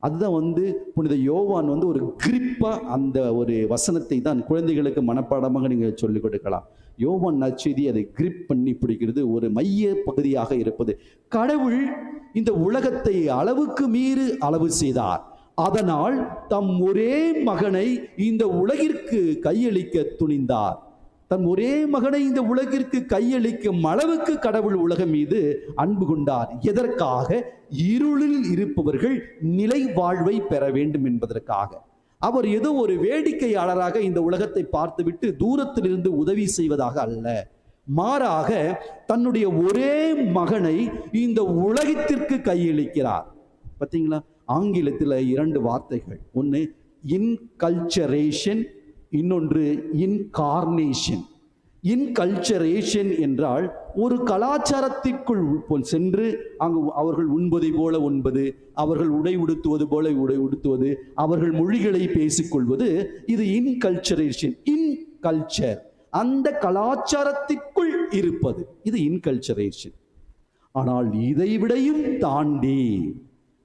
அதுதான் புனித யோவான் ஒரு கிரிப்பா அந்த ஒரு வசனத்தை தான் குழந்தைகளுக்கு மனப்பாடமாக நீங்கள் சொல்லிக் கொடுக்கலாம். யோவான் நற்செய்தி அதை கிரிப் பண்ணி பிடிக்கிறது. ஒரு மைய பகுதியாக இருப்பது, கடவுள் இந்த உலகத்தை அளவுக்கு மீறி அளவு செய்தார், அதனால் தம் ஒரே மகனை இந்த உலகிற்கு கையளிக்க துணிந்தார். தன் ஒரே மகனை இந்த உலகிற்கு கையளிக்கும் அளவுக்கு கடவுள் உலகம் மீது அன்பு கொண்டார். எதற்காக? இருளில் இருப்பவர்கள் நிலை வாழ்வை பெற வேண்டும் என்பதற்காக. அவர் ஏதோ ஒரு வேடிக்கையாளராக இந்த உலகத்தை பார்த்துவிட்டு தூரத்திலிருந்து உதவி செய்வதாக அல்ல, மாறாக தன்னுடைய ஒரே மகனை இந்த உலகத்திற்கு கையளிக்கிறார். பார்த்தீங்களா? ஆங்கிலத்தில் 2 வார்த்தைகள், ஒன்று இன்கல்ச்சரேஷன், இன்னொன்று இன்கார்னேஷன். இன்கல்ச்சரேஷன் என்றால் ஒரு கலாச்சாரத்திற்குள் சென்று அங்கு அவர்கள் உண்பதை போல உண்பது, அவர்கள் உடை உடுத்துவது போல உடை உடுத்துவது, அவர்கள் மொழிகளை பேசிக்கொள்வது, இது இன்கல்ச்சரேஷன். இன்கல்ச்சர், அந்த கலாச்சாரத்திற்குள் இருப்பது, இது இன்கல்ச்சரேஷன். ஆனால் இதை விடையும் தாண்டி,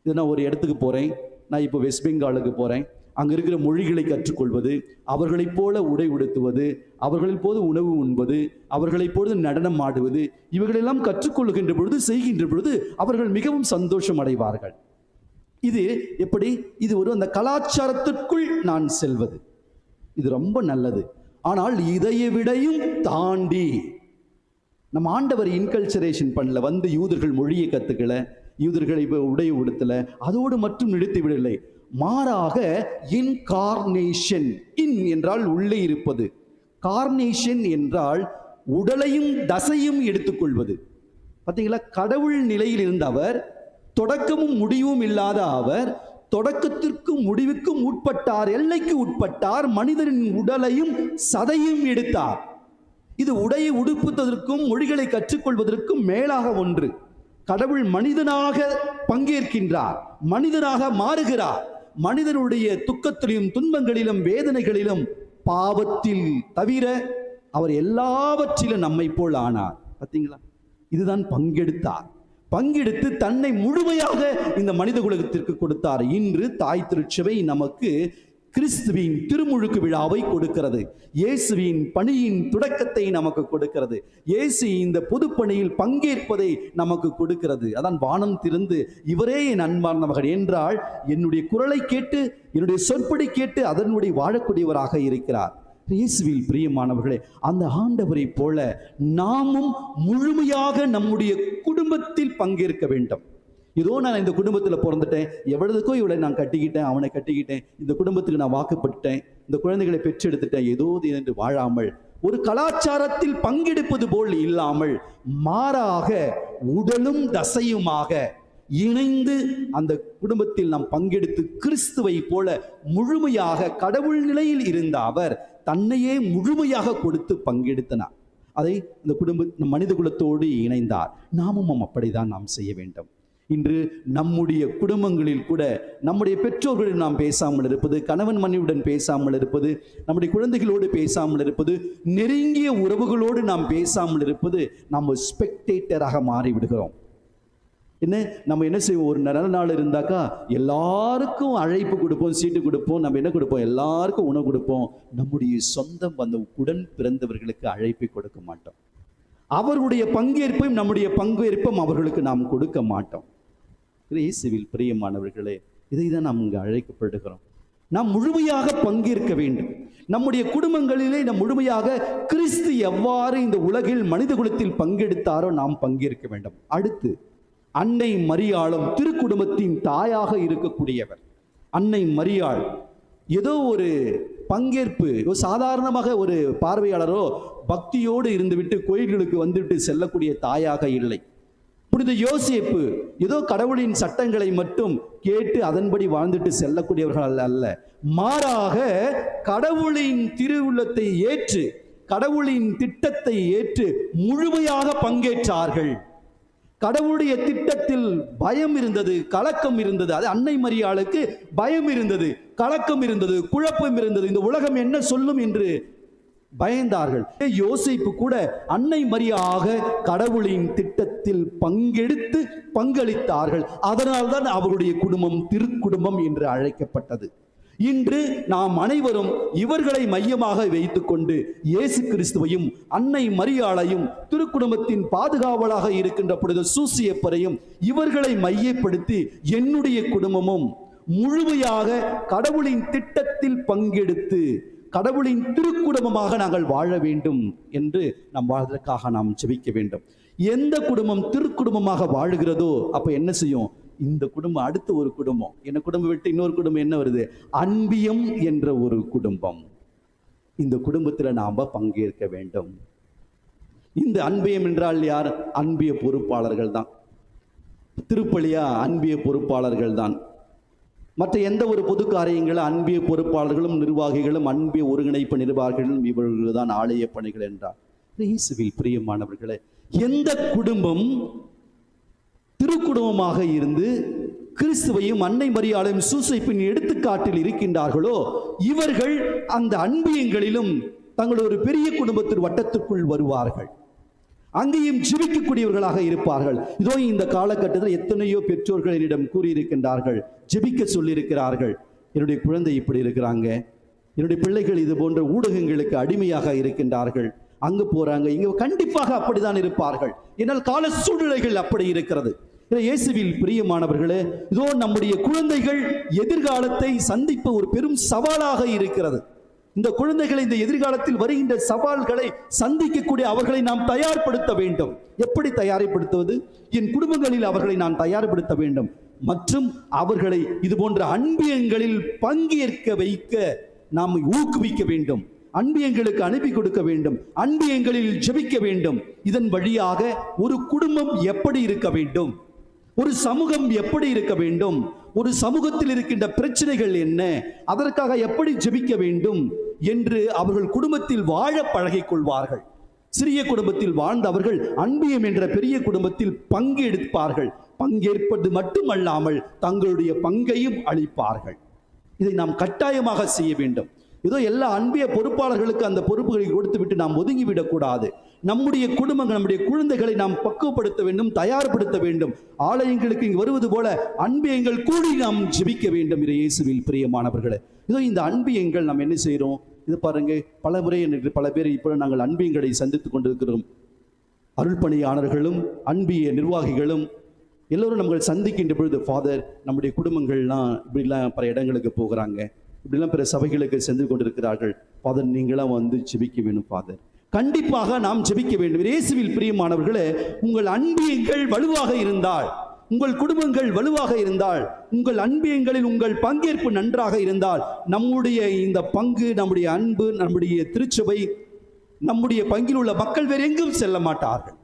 இது நான் ஒரு இடத்துக்கு போறேன், நான் இப்போ வெஸ்ட் பெங்காலுக்கு போறேன், அங்க இருக்கிற மொழிகளை கற்றுக்கொள்வது, அவர்களைப் போல உடை உடுத்துவது, அவர்களைப் போது உணவு உண்பது, அவர்களைப் போது நடனம் ஆடுவது, இவர்களெல்லாம் கற்றுக்கொள்கின்ற பொழுது, செய்கின்ற பொழுது அவர்கள் மிகவும் சந்தோஷம் அடைவார்கள். இது எப்படி? இது அந்த கலாச்சாரத்திற்குள் நான் செல்வது, இது ரொம்ப நல்லது. ஆனால் இதையை விடையும் தாண்டி நம்ம ஆண்டவர் இன்கல்ச்சரேஷன் பண்ணல. யூதர்கள் மொழியை கத்துக்கல, யூதர்களை உடைய உடுத்தல, அதோடு மட்டும் நிறுத்தி விடலை. மாறாக இன்கார்னேஷன். இன் என்றால் உள்ளே இருப்பது, கார்னேஷன் என்றால் உடலையும் தசையும் எடுத்துக்கொள்வது. பார்த்தீங்களா? கடவுள் நிலையில் இருந்த அவர், தொடக்கமும் முடிவும் இல்லாத அவர், தொடக்கத்திற்கும் முடிவுக்கும் உட்பட்டார், எல்லைக்கு உட்பட்டார். மனிதரின் உடலையும் சதையும் எடுத்தார். இது உடையை உடுப்புவதற்கும் மொழிகளை கற்றுக்கொள்வதற்கும் மேலாக ஒன்று. கடவுள் மனிதனாக பங்கேற்கின்றார், மனிதனாக மாறுகிறார். மனிதனுடைய துக்கத்திலும் துன்பங்களிலும் வேதனைகளிலும் பாவத்தில் தவிர அவர் எல்லாவற்றிலும் நம்மை போல் ஆனார். பார்த்தீங்களா? இதுதான் பங்கெடுத்தார். பங்கெடுத்து தன்னை முழுமையாக இந்த மனித குலத்திற்கு கொடுத்தார். இன்று தாய் திருச்சபை நமக்கு கிறிஸ்துவின் திருமுழுக்கு விழாவை கொடுக்கிறது. இயேசுவின் பணியின் தொடக்கத்தை நமக்கு கொடுக்கிறது. இயேசு இந்த பொதுப்பணியில் பங்கேற்பதை நமக்கு கொடுக்கிறது. அதான் வானம் திறந்து இவரே என் அன்பார்ந்த மகன் என்றால் என்னுடைய குரலை கேட்டு, என்னுடைய சொற்படி கேட்டு அதனுடைய வாழக்கூடியவராக இருக்கிறார். இயேசுவில் பிரியமானவர்களே, அந்த ஆண்டவரை போல நாமும் முழுமையாக நம்முடைய குடும்பத்தில் பங்கேற்க வேண்டும். இதோ நான் இந்த குடும்பத்தில் பிறந்துட்டேன், எவ்வளவுக்கோ இவளை நான் கட்டிக்கிட்டேன், அவனை கட்டிக்கிட்டேன், இந்த குடும்பத்துக்கு நான் வாக்குப்பட்டேன், இந்த குழந்தைகளை பெற்றெடுத்துட்டேன், ஏதோ என்று வாழாமல், ஒரு கலாச்சாரத்தில் பங்கெடுப்பது போல் இல்லாமல், மாறாக உடலும் தசையுமாக இணைந்து அந்த குடும்பத்தில் நாம் பங்கெடுத்து கிறிஸ்துவை போல முழுமையாக கடவுள் நிலையில் இருந்த அவர் தன்னையே முழுமையாக கொடுத்து பங்கெடுத்தனார். அதை இந்த மனித குலத்தோடு இணைந்தார். நாமும் அப்படிதான் நாம் செய்ய வேண்டும். இன்று நம்முடைய குடும்பங்களில் கூட நம்முடைய பெற்றோர்களிடம் நாம் பேசாமல் இருப்பது, கணவன் மனைவியுடன் பேசாமல் இருப்பது, நம்முடைய குழந்தைகளோடு பேசாமல் இருப்பது, நெருங்கிய உறவுகளோடு நாம் பேசாமல் இருப்பது, நாம் ஸ்பெக்டேட்டராக மாறிவிடுகிறோம். நம்ம என்ன செய்வோம், ஒரு நல்ல நாள் இருந்தாக்கா எல்லாருக்கும் அழைப்பு கொடுப்போம், சீட்டு கொடுப்போம், நம்ம என்ன கொடுப்போம், எல்லாருக்கும் உணவு கொடுப்போம். நம்முடைய சொந்தம் அந்த உடன் பிறந்தவர்களுக்கு அழைப்பை கொடுக்க மாட்டோம். அவர்களுடைய பங்கேற்பையும் நம்முடைய பங்கேற்பும் அவர்களுக்கு நாம் கொடுக்க மாட்டோம். இயேசுவில் பிரியமானவர்களே, இதை தான் நாம் இங்கு அழைக்கப்படுகிறோம். நாம் முழுமையாக பங்கேற்க வேண்டும். நம்முடைய குடும்பங்களிலே நாம் முழுமையாக கிறிஸ்து எவ்வாறு இந்த உலகில் மனித குலத்தில் பங்கெடுத்தாரோ நாம் பங்கேற்க வேண்டும். அடுத்து, அன்னை மரியாளும் திருக்குடும்பத்தின் தாயாக இருக்கக்கூடியவர். அன்னை மரியாள் ஏதோ ஒரு பங்கேற்பு, சாதாரணமாக ஒரு பார்வையாளரோ பக்தியோடு இருந்துவிட்டு கோயில்களுக்கு வந்துவிட்டு செல்லக்கூடிய தாயாக இல்லை. புனித யோசேப்பு ஏதோ கடவுளின் சட்டங்களை மட்டும் கேட்டு அதன்படி வாழ்ந்துட்டு செல்லக்கூடியவர்கள் அல்ல. மாறாக கடவுளின் திருவுள்ளத்தை ஏற்று, கடவுளின் திட்டத்தை ஏற்று முழுமையாக பங்கேற்றார்கள். கடவுளுடைய திட்டத்தில் பயம் இருந்தது, கலக்கம் இருந்தது. அது அன்னை மரியாளுக்கு பயம் இருந்தது, கலக்கம் இருந்தது, குழப்பம் இருந்தது. இந்த உலகம் என்ன சொல்லும் என்று பயந்தார்கள். யோசேப்பு கூட அன்னை மரியாக கடவுளின் திட்டத்தில் பங்கெடுத்து பங்களித்தார்கள். அதனால்தான் அவருடைய குடும்பம் திருக்குடும்பம் என்று அழைக்கப்பட்டது. இன்று நாம் அனைவரும் இவர்களை மையமாக வைத்துக் கொண்டு இயேசு கிறிஸ்துவையும் அன்னை மரியாளையும் திருக்குடும்பத்தின் பாதுகாவலாக இருக்கின்ற புனித சூசியப்பரையும் இவர்களை மையப்படுத்தி என்னுடைய குடும்பமும் முழுமையாக கடவுளின் திட்டத்தில் பங்கெடுத்து கடவுளின் திருக்குடும்பமாக நாங்கள் வாழ வேண்டும் என்று நம் வாழ்வதற்காக நாம் ஜெபிக்க வேண்டும். எந்த குடும்பம் திருக்குடும்பமாக வாழுகிறதோ அப்ப என்ன செய்யும், இந்த குடும்பம் அடுத்த ஒரு குடும்பம், என்ன குடும்பம் விட்டு இன்னொரு குடும்பம் என்ன வருது, அன்பியம் என்ற ஒரு குடும்பம். இந்த குடும்பத்தில் நாம பங்கேற்க வேண்டும். இந்த அன்பியம் என்றால் யார்? அன்பிய பொறுப்பாளர்கள் தான். திருப்பலியா அன்பிய பொறுப்பாளர்கள் தான். மற்ற எந்த ஒரு பொது காரியங்களும் அன்பிய பொறுப்பாளர்களும் நிர்வாகிகளும் அன்பிய ஒருங்கிணைப்பு நிர்வாகிகளும் இவர்கள் தான் ஆலய பணிகள் என்றார். இயேசுவில் பிரியமானவர்களே, எந்த குடும்பம் திருக்குடும்பமாக இருந்து கிறிஸ்துவையும் அன்னை மரியாளையும் சூசைப்பின் எடுத்துக்காட்டில் இருக்கின்றார்களோ இவர்கள் அந்த அன்பியங்களிலும் தங்கள் ஒரு பெரிய குடும்பத்தின் வட்டத்திற்குள் வருவார்கள். அங்கேயும் ஜெபிக்கக்கூடியவர்களாக இருப்பார்கள். இதோ இந்த காலகட்டத்தில் எத்தனையோ பெற்றோர்கள் என்னிடம் கூறியிருக்கின்றார்கள், ஜெபிக்க சொல்லியிருக்கிறார்கள். என்னுடைய குழந்தை இப்படி இருக்கிறாங்க, என்னுடைய பிள்ளைகள் இது போன்ற ஊடகங்களுக்கு அடிமையாக இருக்கின்றார்கள், அங்கு போறாங்க, இங்க கண்டிப்பாக அப்படிதான் இருப்பார்கள். என்னால் கால சூழ்நிலைகள் அப்படி இருக்கிறது. இயேசுவில் பிரியமானவர்களே, இதோ நம்முடைய குழந்தைகள் எதிர்காலத்தை சந்திப்ப ஒரு பெரும் சவாலாக இருக்கிறது. இந்த குழந்தைகளை இந்த எதிர்காலத்தில் வருகின்ற சவால்களை சந்திக்கக்கூடிய அவர்களை நாம் தயார்படுத்த வேண்டும். எப்படி தயார்படுத்துவது? என் குடும்பங்களில் அவர்களை நான் தயார்படுத்த வேண்டும். மற்றும் அவர்களை இது போன்ற அன்பியங்களில் பங்கேற்க வைக்க நாம் ஊக்குவிக்க வேண்டும். அன்பியங்களுக்கு அனுப்பி கொடுக்க வேண்டும். அன்பியங்களில் ஜெபிக்க வேண்டும். இதன் வழியாக ஒரு குடும்பம் எப்படி இருக்க வேண்டும், ஒரு சமூகம் எப்படி இருக்க வேண்டும், ஒரு சமூகத்தில் இருக்கின்ற பிரச்சனைகள் என்ன, அதற்காக எப்படி ஜெபிக்க வேண்டும் என்று அவர்கள் குடும்பத்தில் வாழ பழகிக் கொள்வார்கள். சிறிய குடும்பத்தில் வாழ்ந்தவர்கள் அன்பியம் என்ற பெரிய குடும்பத்தில் பங்கெடுப்பார்கள். பங்கேற்பது மட்டுமல்லாமல் தங்களுடைய பங்கையும் அளிப்பார்கள். இதை நாம் கட்டாயமாக செய்ய வேண்டும். ஏதோ எல்லா அன்பிய பொறுப்பாளர்களுக்கு அந்த பொறுப்புகளை கொடுத்து விட்டு நாம் ஒதுங்கிவிடக்கூடாது. நம்முடைய குடும்பங்கள், நம்முடைய குழந்தைகளை நாம் பக்குவப்படுத்த வேண்டும், தயார்படுத்த வேண்டும். ஆலயங்களுக்கு இங்கு வருவது போல அன்பியங்கள் கூடி நாம் ஜெபிக்க வேண்டும். இயேசுவில் பிரியமானவர்களே, இதோ இந்த அன்பியங்கள் நாம் என்ன செய்கிறோம், இது பாருங்க, பல முறை எனக்கு பல பேர் இப்போ நாங்கள் அன்பியங்களை சந்தித்துக் கொண்டிருக்கிறோம். அருள்பணியாளர்களும் அன்பிய நிர்வாகிகளும் எல்லோரும் நம்மளை சந்திக்கின்ற பொழுது, ஃபாதர் நம்முடைய குடும்பங்கள்லாம் இப்படிலாம் பல இடங்களுக்கு போகிறாங்க, இப்படிலாம் பிற சபைகளுக்கு சென்று கொண்டிருக்கிறார்கள், ஃபாதர் நீங்களாம் வந்து ஜெபிக்க வேணும் ஃபாதர். கண்டிப்பாக நாம் ஜெபிக்க வேண்டும். இயேசுவில் பிரியமானவர்களே, உங்கள் அன்பியங்கள் வலுவாக இருந்தால், உங்கள் குடும்பங்கள் வலுவாக இருந்தால், உங்கள் அன்பியங்களில் உங்கள் பங்கேற்பு நன்றாக இருந்தால், நம்முடைய இந்த பங்கு, நம்முடைய அன்பு, நம்முடைய திருச்சபை, நம்முடைய பங்கில் உள்ள மக்கள் வேறு எங்கும் செல்ல மாட்டார்கள்.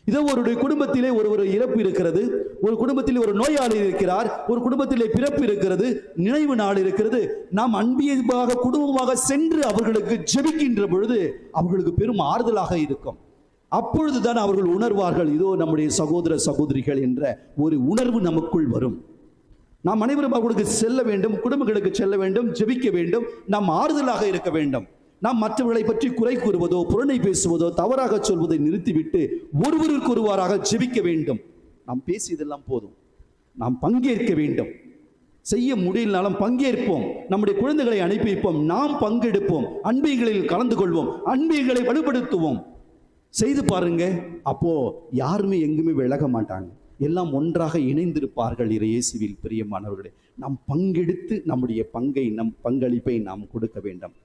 இதோ ஒரு குடும்பத்திலே ஒரு இறப்பு இருக்கிறது, ஒரு குடும்பத்திலே ஒரு நோயாளி இருக்கிறார், ஒரு குடும்பத்திலே பிறப்பு இருக்கிறது, நினைவு நாள் இருக்கிறது. நாம் அன்பியமாக குடும்பமாக சென்று அவர்களுக்கு ஜெபிக்கின்ற பொழுது அவர்களுக்கு பெரும் ஆறுதலாக இருக்கும். அப்பொழுதுதான் அவர்கள் உணர்வார்கள், இதோ நம்முடைய சகோதர சகோதரிகள் என்ற ஒரு உணர்வு நமக்குள் வரும். நாம் அனைவரும் அவர்களுக்கு செல்ல வேண்டும், குடும்பங்களுக்கு செல்ல வேண்டும், ஜெபிக்க வேண்டும், நாம் ஆறுதலாக இருக்க வேண்டும். நாம் மற்றவர்களை பற்றி குறை கூறுவதோ புறணை பேசுவதோ தவறாக சொல்வதை நிறுத்திவிட்டு ஒருவருக்கு ஒருவராக ஜெபிக்க வேண்டும். நாம் பேசியதெல்லாம் போதும், நாம் பங்கேற்க வேண்டும். செய்ய முடியலனாலும் பங்கேற்போம், நம்முடைய குழந்தைகளை அனுப்பி வைப்போம், நாம் பங்கெடுப்போம், அன்பியங்களில் கலந்து கொள்வோம், அன்பியங்களை வலுப்படுத்துவோம். செய்து பாருங்க, அப்போ யாருமே எங்குமே விலக மாட்டாங்க, எல்லாம் ஒன்றாக இணைந்திருப்பார்கள். இயேசுவில் பிரியமானவர்களே, நாம் பங்கெடுத்து நம்முடைய பங்கை, நம் பங்களிப்பை நாம் கொடுக்க வேண்டும்.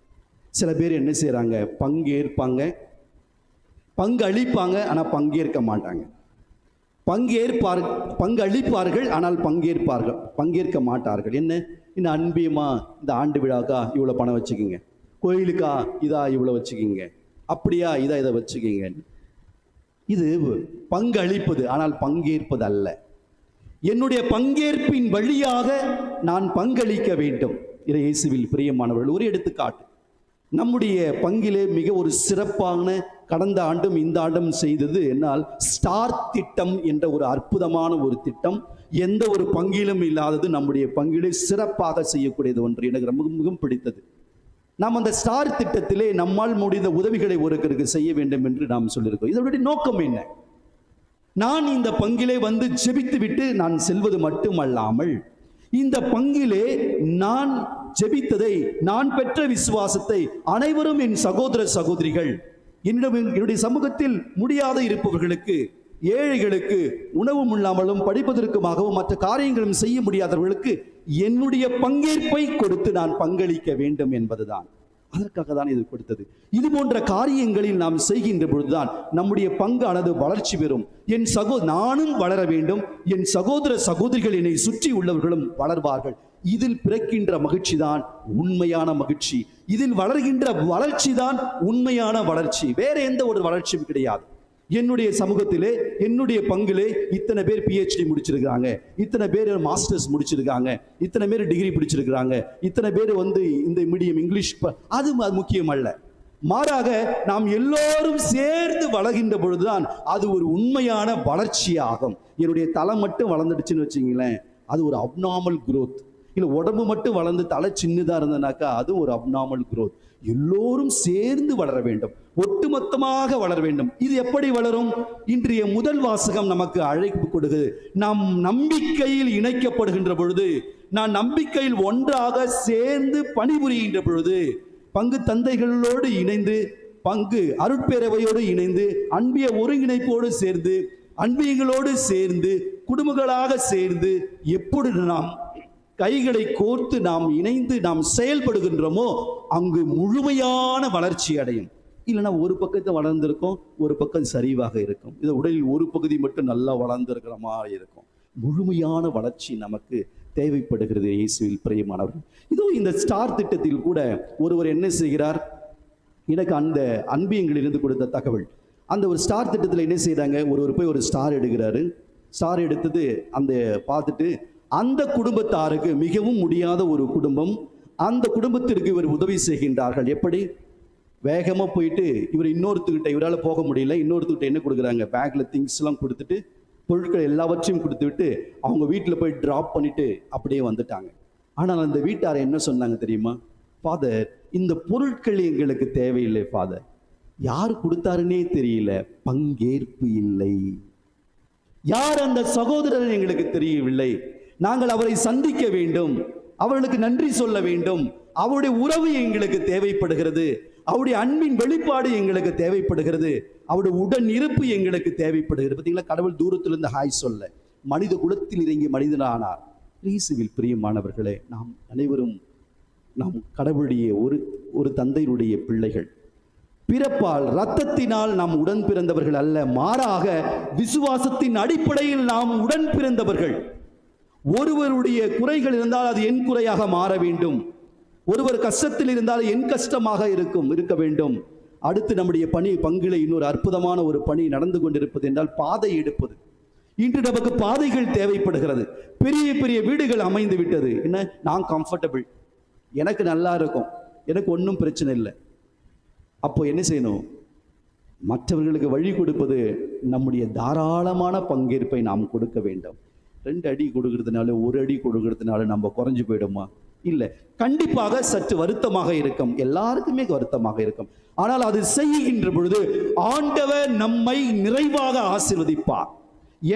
சில பேர் என்ன செய்யறாங்க, பங்கேற்பாங்க, பங்களிப்பாங்க, ஆனால் பங்கேற்க மாட்டாங்க. பங்களிப்பார்கள் ஆனால் பங்கேற்க மாட்டார்கள். என்ன, இந்த அன்பியமா இந்த ஆண்டு விழாக்கா இவ்வளோ பணம் வச்சுக்கிங்க, கோயிலுக்கா இதா இவ்வளோ வச்சுக்கிங்க, அப்படியா இதா இதை வச்சுக்கிங்க. இது பங்களிப்பது, ஆனால் பங்கேற்பது அல்ல. என்னுடைய பங்கேற்பின் வழியாக நான் பங்களிக்க வேண்டும். இயேசுவில் பிரியமானவர்கள், ஒரு எடுத்துக்காட்டு, நம்முடைய பங்கிலே மிக ஒரு சிறப்பான கடந்த ஆண்டும் இந்த ஆண்டும் செய்தது என்னால் ஸ்டார் திட்டம் என்ற ஒரு அற்புதமான ஒரு திட்டம். எந்த ஒரு பங்கிலும் இல்லாதது நம்முடைய பங்கிலே சிறப்பாக செய்யக்கூடியது ஒன்று எனக்கு ரொம்ப மிகவும் பிடித்தது. நாம் அந்த ஸ்டார் திட்டத்திலே நம்மால் முடிந்த உதவிகளை ஒருவருக்கு செய்ய வேண்டும் என்று நாம் சொல்லியிருக்கோம். இதனுடைய நோக்கம் என்ன? நான் இந்த பங்கிலே வந்து ஜெபித்து விட்டு நான் செல்வது மட்டுமல்லாமல், இந்த பங்கிலே நான் ஜெபித்ததை, நான் பெற்ற விசுவாசத்தை அனைவரும் என் சகோதர சகோதரிகள், என்னுடைய சமூகத்தில் முடியாத இருப்பவர்களுக்கு, ஏழைகளுக்கு, உணவும் இல்லாமலும் படிப்பதற்குமாகவும் மற்ற காரியங்களும் செய்ய முடியாதவர்களுக்கு என்னுடைய பங்கேற்பை கொடுத்து நான் பங்களிக்க வேண்டும் என்பதுதான். அதற்காக தான் இது கொடுத்தது. இது போன்ற காரியங்களில் நாம் செய்கின்ற பொழுதுதான் நம்முடைய பங்கானது வளர்ச்சி பெறும். நானும் வளர வேண்டும், என் சகோதர சகோதரிகள், என்னை சுற்றி உள்ளவர்களும் வளர்வார்கள். இதில் பிறக்கின்ற மகிழ்ச்சி தான் உண்மையான மகிழ்ச்சி. இதில் வளர்கின்ற வளர்ச்சி தான் உண்மையான வளர்ச்சி. வேற எந்த ஒரு வளர்ச்சியும் கிடையாது. என்னுடைய சமூகத்திலே, என்னுடைய பங்கிலே இத்தனை பேர் PhD முடிச்சிருக்காங்க, இத்தனை பேர் மாஸ்டர்ஸ் முடிச்சிருக்காங்க, இத்தனை பேர் டிகிரி பிடிச்சிருக்கிறாங்க, இத்தனை பேர் வந்து இந்த மீடியம் இங்கிலீஷ், அது முக்கியம் அல்ல. மாறாக நாம் எல்லோரும் சேர்ந்து வளர்கின்ற பொழுதுதான் அது ஒரு உண்மையான வளர்ச்சி ஆகும். என்னுடைய தலை மட்டும் வளர்ந்துடுச்சுன்னு வச்சுங்களேன், அது ஒரு அப்நார்மல் growth. இல்லை உடம்பு மட்டும் வளர்ந்து தலை சின்னதாக இருந்ததுனாக்கா அது ஒரு அப்நார்மல் growth. எல்லோரும் சேர்ந்து வளர வேண்டும், ஒட்டுமொத்தமாக வளர வேண்டும். இது எப்படி வளரும்? இன்றைய முதல் வாசகம் நமக்கு அழைப்பு கொடுக்குது. நாம் நம்பிக்கையில் இணைக்கப்படுகின்ற பொழுது, நான் நம்பிக்கையில் ஒன்றாக சேர்ந்து பணிபுரிகின்ற பொழுது, பங்கு தந்தைகளோடு இணைந்து, பங்கு அருட்பேரவையோடு இணைந்து, அன்பிய ஒருங்கிணைப்போடு சேர்ந்து, அன்பியங்களோடு சேர்ந்து, குடும்பங்களாக சேர்ந்து, எப்பொழுது நாம் கைகளை கோர்த்து நாம் இணைந்து நாம் செயல்படுகின்றோமோ அங்கு முழுமையான வளர்ச்சி அடையும். இல்லைன்னா ஒரு பக்கத்தை வளர்ந்திருக்கும், ஒரு பக்கம் சரிவாக இருக்கும். இது உடலில் ஒரு பகுதி மட்டும் நல்லா வளர்ந்திருக்கிற மாதிரி இருக்கும். முழுமையான வளர்ச்சி நமக்கு தேவைப்படுகிறது. இயேசுவில் பிரியமானவர்கள், இதோ இந்த ஸ்டார் திட்டத்தில் கூட ஒருவர் என்ன செய்கிறார், எனக்கு அந்த அன்பியங்களிலிருந்து கொடுத்த தகவல், அந்த ஒரு ஸ்டார் திட்டத்தில் என்ன செய்கிறாங்க, ஒருவர் போய் ஒரு ஸ்டார் எடுக்கிறாரு. ஸ்டார் எடுத்தது அந்த பார்த்துட்டு, அந்த குடும்பத்தாருக்கு, மிகவும் முடியாத ஒரு குடும்பம், அந்த குடும்பத்திற்கு இவர் உதவி செய்கின்றார்கள். எப்படி? வேகமாக போயிட்டு இவர் இன்னொருத்துக்கிட்ட, இவரால் போக முடியல, இன்னொருத்துக்கிட்ட என்ன கொடுக்குறாங்க, பேக்கில் திங்ஸ்லாம் கொடுத்துட்டு, பொருட்கள் எல்லாவற்றையும் கொடுத்து விட்டு அவங்க வீட்டில் போய் ட்ராப் பண்ணிட்டு அப்படியே வந்துட்டாங்க. ஆனால் அந்த வீட்டார் என்ன சொன்னாங்க தெரியுமா? ஃபாதர், இந்த பொருட்கள் எங்களுக்கு தேவையில்லை ஃபாதர். யார் கொடுத்தாருன்னே தெரியல, பங்கேற்பு இல்லை. யார் அந்த சகோதரர் எங்களுக்கு தெரியவில்லை. நாங்கள் அவரை சந்திக்க வேண்டும், அவர்களுக்கு நன்றி சொல்ல வேண்டும், அவருடைய உறவு எங்களுக்கு தேவைப்படுகிறது, அவருடைய அன்பின் வெளிப்பாடு எங்களுக்கு தேவைப்படுகிறது, அவருடைய உடன் இருப்பு எங்களுக்கு தேவைப்படுகிறது. பார்த்தீங்களா, கடவுள் தூரத்திலிருந்து ஹாய் சொல்ல மனித குலத்தில் இறங்கி மனிதனானார். இயேசுவில் பிரியமானவர்களே, நாம் அனைவரும் நாம் கடவுளுடைய ஒரு தந்தையுடைய பிள்ளைகள். பிறப்பால் இரத்தத்தினால் நாம் உடன் பிறந்தவர்கள் அல்ல, மாறாக விசுவாசத்தின் அடிப்படையில் நாம் உடன் பிறந்தவர்கள். ஒருவருடைய குறைகள் இருந்தால் அது என் குறையாக மாற வேண்டும், ஒருவர் கஷ்டத்தில் இருந்தால் என் கஷ்டமாக இருக்க வேண்டும். அடுத்து நம்முடைய பங்கிலே இன்னொரு அற்புதமான ஒரு பணி நடந்து கொண்டிருப்பது என்றால் பாதை எடுப்பது. இன்று நமக்கு பாதைகள் தேவைப்படுகிறது. பெரிய பெரிய வீடுகள் அமைந்து விட்டது. என்ன, நான் கம்ஃபர்டபுள், எனக்கு நல்லா இருக்கும், எனக்கு ஒன்றும் பிரச்சனை இல்லை. அப்போ என்ன செய்யணும்? மற்றவர்களுக்கு வழி கொடுப்பது நம்முடைய தாராளமான பங்கேற்பை நாம் கொடுக்க வேண்டும். 2 அடி கொடுக்கறதுனால 1 அடி கொடுக்கறதுனால நம்ம குறைஞ்சு போயிடுமா? இல்லை, கண்டிப்பாக சற்று வருத்தமாக இருக்கும், எல்லாருக்குமே வருத்தமாக இருக்கும். ஆனால் அது செய்கின்ற பொழுது ஆண்டவர் நம்மை நிறைவாக ஆசீர்வதிப்பார்.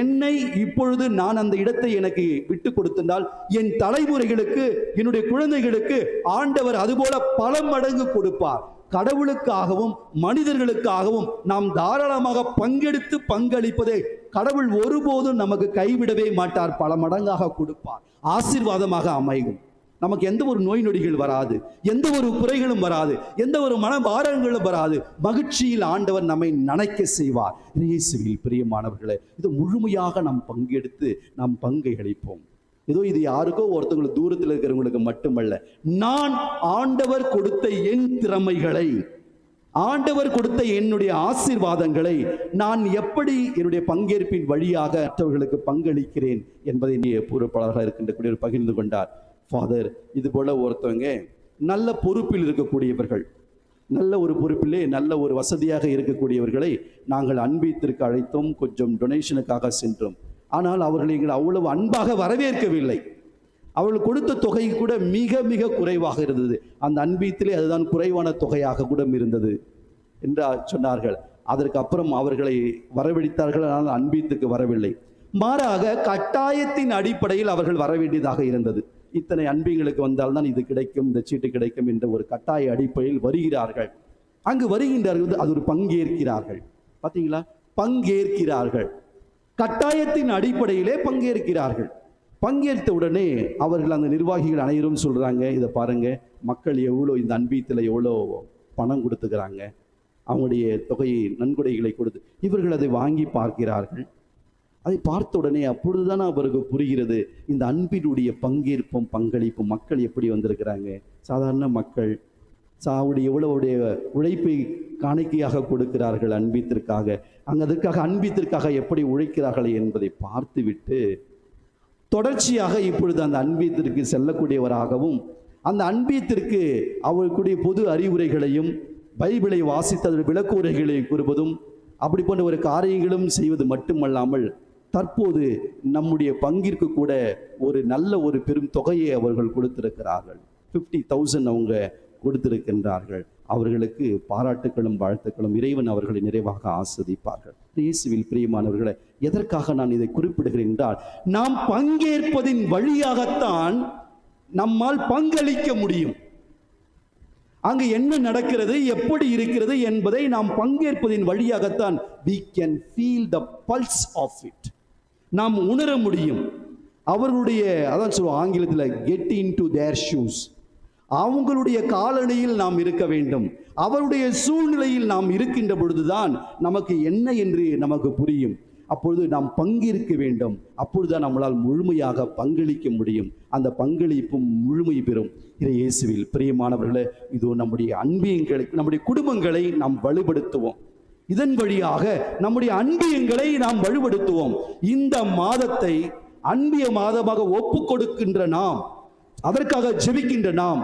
என்னை இப்பொழுது நான் அந்த இடத்தை எனக்கு விட்டு கொடுத்திருந்தால் என் தலைமுறைகளுக்கு, என்னுடைய குழந்தைகளுக்கு ஆண்டவர் அதுபோல பல மடங்கு கொடுப்பார். கடவுளுக்காகவும் மனிதர்களுக்காகவும் நாம் தாராளமாக பங்கெடுத்து பங்களிப்பதை கடவுள் ஒருபோதும் நமக்கு கைவிடவே மாட்டார். பல மடங்காக கொடுப்பார், ஆசீர்வாதமாக அமையும். நமக்கு எந்த ஒரு நோய் நொடிகள் வராது, எந்த ஒரு குறைகளும் வராது, எந்த ஒரு மனபாரங்களும் வராது. மகிழ்ச்சியில் ஆண்டவர் நம்மை நனைக்க செய்வார். இயேசுவில் பிரியமானவர்களே, இது முழுமையாக நாம் பங்கெடுத்து நாம் பங்கை அளிப்போம். ஏதோ இது யாருக்கோ ஒருத்தவங்களுக்கு தூரத்தில் இருக்கிறவங்களுக்கு மட்டுமல்ல, நான் ஆண்டவர் கொடுத்த என் திறமைகளை, ஆண்டவர் கொடுத்த என்னுடைய ஆசீர்வாதங்களை நான் எப்படி என்னுடைய பங்கேற்பின் வழியாக மற்றவர்களுக்கு பங்களிக்கிறேன் என்பதை பொறுப்பாளராக இருக்கின்ற பகிர்ந்து கொண்டார். ஃபாதர், இது போல ஒருத்தவங்க நல்ல பொறுப்பில் இருக்கக்கூடியவர்கள், நல்ல ஒரு பொறுப்பிலே நல்ல ஒரு வசதியாக இருக்கக்கூடியவர்களை நாங்கள் அன்பித்திற்கு அழைத்தோம், கொஞ்சம் டொனேஷனுக்காக சென்றோம். ஆனால் அவர்களை எங்கள் அவ்வளவு அன்பாக வரவேற்கவில்லை. அவர்கள் கொடுத்த தொகை கூட மிக மிக குறைவாக இருந்தது. அந்த அன்பியத்திலே அதுதான் குறைவான தொகையாக கூட இருந்தது என்று சொன்னார்கள். அதற்கு அப்புறம் அவர்களை வரவழைத்தார்கள், ஆனால் அன்பியத்துக்கு வரவில்லை. மாறாக கட்டாயத்தின் அடிப்படையில் அவர்கள் வர வேண்டியதாக இருந்தது. இத்தனை அன்பியங்களுக்கு வந்தால்தான் இது கிடைக்கும், இந்த சீட்டு கிடைக்கும் என்ற ஒரு கட்டாய அடிப்படையில் வருகிறார்கள். அங்கு வருகின்றார்கள், அது ஒரு பங்கேற்கிறார்கள். பார்த்தீங்களா, பங்கேற்கிறார்கள், கட்டாயத்தின் அடிப்படையிலே பங்கேற்கிறார்கள். பங்கேற்ற உடனே அவர்கள் அந்த நிர்வாகிகள் அனைவரும் சொல்றாங்க, இதை பாருங்க, மக்கள் எவ்வளோ இந்த அன்பியத்தில் எவ்வளோ பணம் கொடுத்துக்கிறாங்க, அவங்களுடைய தொகையை நன்கொடைகளை கொடுத்து இவர்கள் அதை வாங்கி பார்க்கிறார்கள். அதை பார்த்த உடனே அப்பொழுதுதான் அவருக்கு புரிகிறது, இந்த அன்பினுடைய பங்கேற்பும் பங்களிப்பும் மக்கள் எப்படி வந்திருக்கிறாங்க. சாதாரண மக்கள் சாவுடைய எவ்வளவுடைய உழைப்பை காணிக்கையாக கொடுக்கிறார்கள் அன்பியத்திற்காக, அதற்காக அன்பியத்திற்காக எப்படி உழைக்கிறார்கள் என்பதை பார்த்துவிட்டு தொடர்ச்சியாக இப்பொழுது அந்த அன்பியத்திற்கு செல்லக்கூடியவராகவும், அந்த அன்பியத்திற்கு அவர்களுடைய பொது அறிவுரைகளையும் பைபிளை வாசித்த விளக்குரைகளை கூறுவதும் அப்படி போன்ற ஒரு காரியங்களும் செய்வது மட்டுமல்லாமல் தற்போது நம்முடைய பங்கிற்கு கூட ஒரு நல்ல ஒரு பெரும் தொகையை அவர்கள் கொடுத்திருக்கிறார்கள். 50,000 அவங்க கொடுத்திருக்கின்றார்கள். அவர்களுக்கு பாராட்டுகளும் வாழ்த்துக்களும். இறைவன் அவர்களை நிறைவாக ஆஸ்வதிப்பார்கள். இயேசுவில் பிரியமானவர்களை, எதற்காக நான் இதை குறிப்பிடுகிறேன் என்றால், நாம் பங்கேற்பதின் வழியாகத்தான் நம்மால் பங்களிக்க முடியும். அங்கு என்ன நடக்கிறது, எப்படி இருக்கிறது என்பதை நாம் பங்கேற்பதின் வழியாகத்தான் we can feel the pulse of it, நாம் உணர முடியும். அவர்களுடைய, அதான் சொல்லுவோம் ஆங்கிலத்தில், get into their shoes, அவங்களுடைய காலணியில் நாம் இருக்க வேண்டும். அவருடைய சூழ்நிலையில் நாம் இருக்கின்ற பொழுதுதான் நமக்கு என்ன என்று நமக்கு புரியும். அப்பொழுது நாம் பங்கேற்க வேண்டும். அப்பொழுதுதான் நம்மளால் முழுமையாக பங்களிக்க முடியும். அந்த பங்களிப்பும் முழுமை பெறும். இயேசுவில் பிரியமானவர்களே, இதோ நம்முடைய அன்பியங்களை, நம்முடைய குடும்பங்களை நாம் வலுப்படுத்துவோம். இதன் வழியாக நம்முடைய அன்பியங்களை நாம் வலுப்படுத்துவோம். இந்த மாதத்தை அன்பிய மாதமாக ஒப்பு கொடுக்கின்ற நாம், அதற்காக ஜெபிக்கின்ற நாம்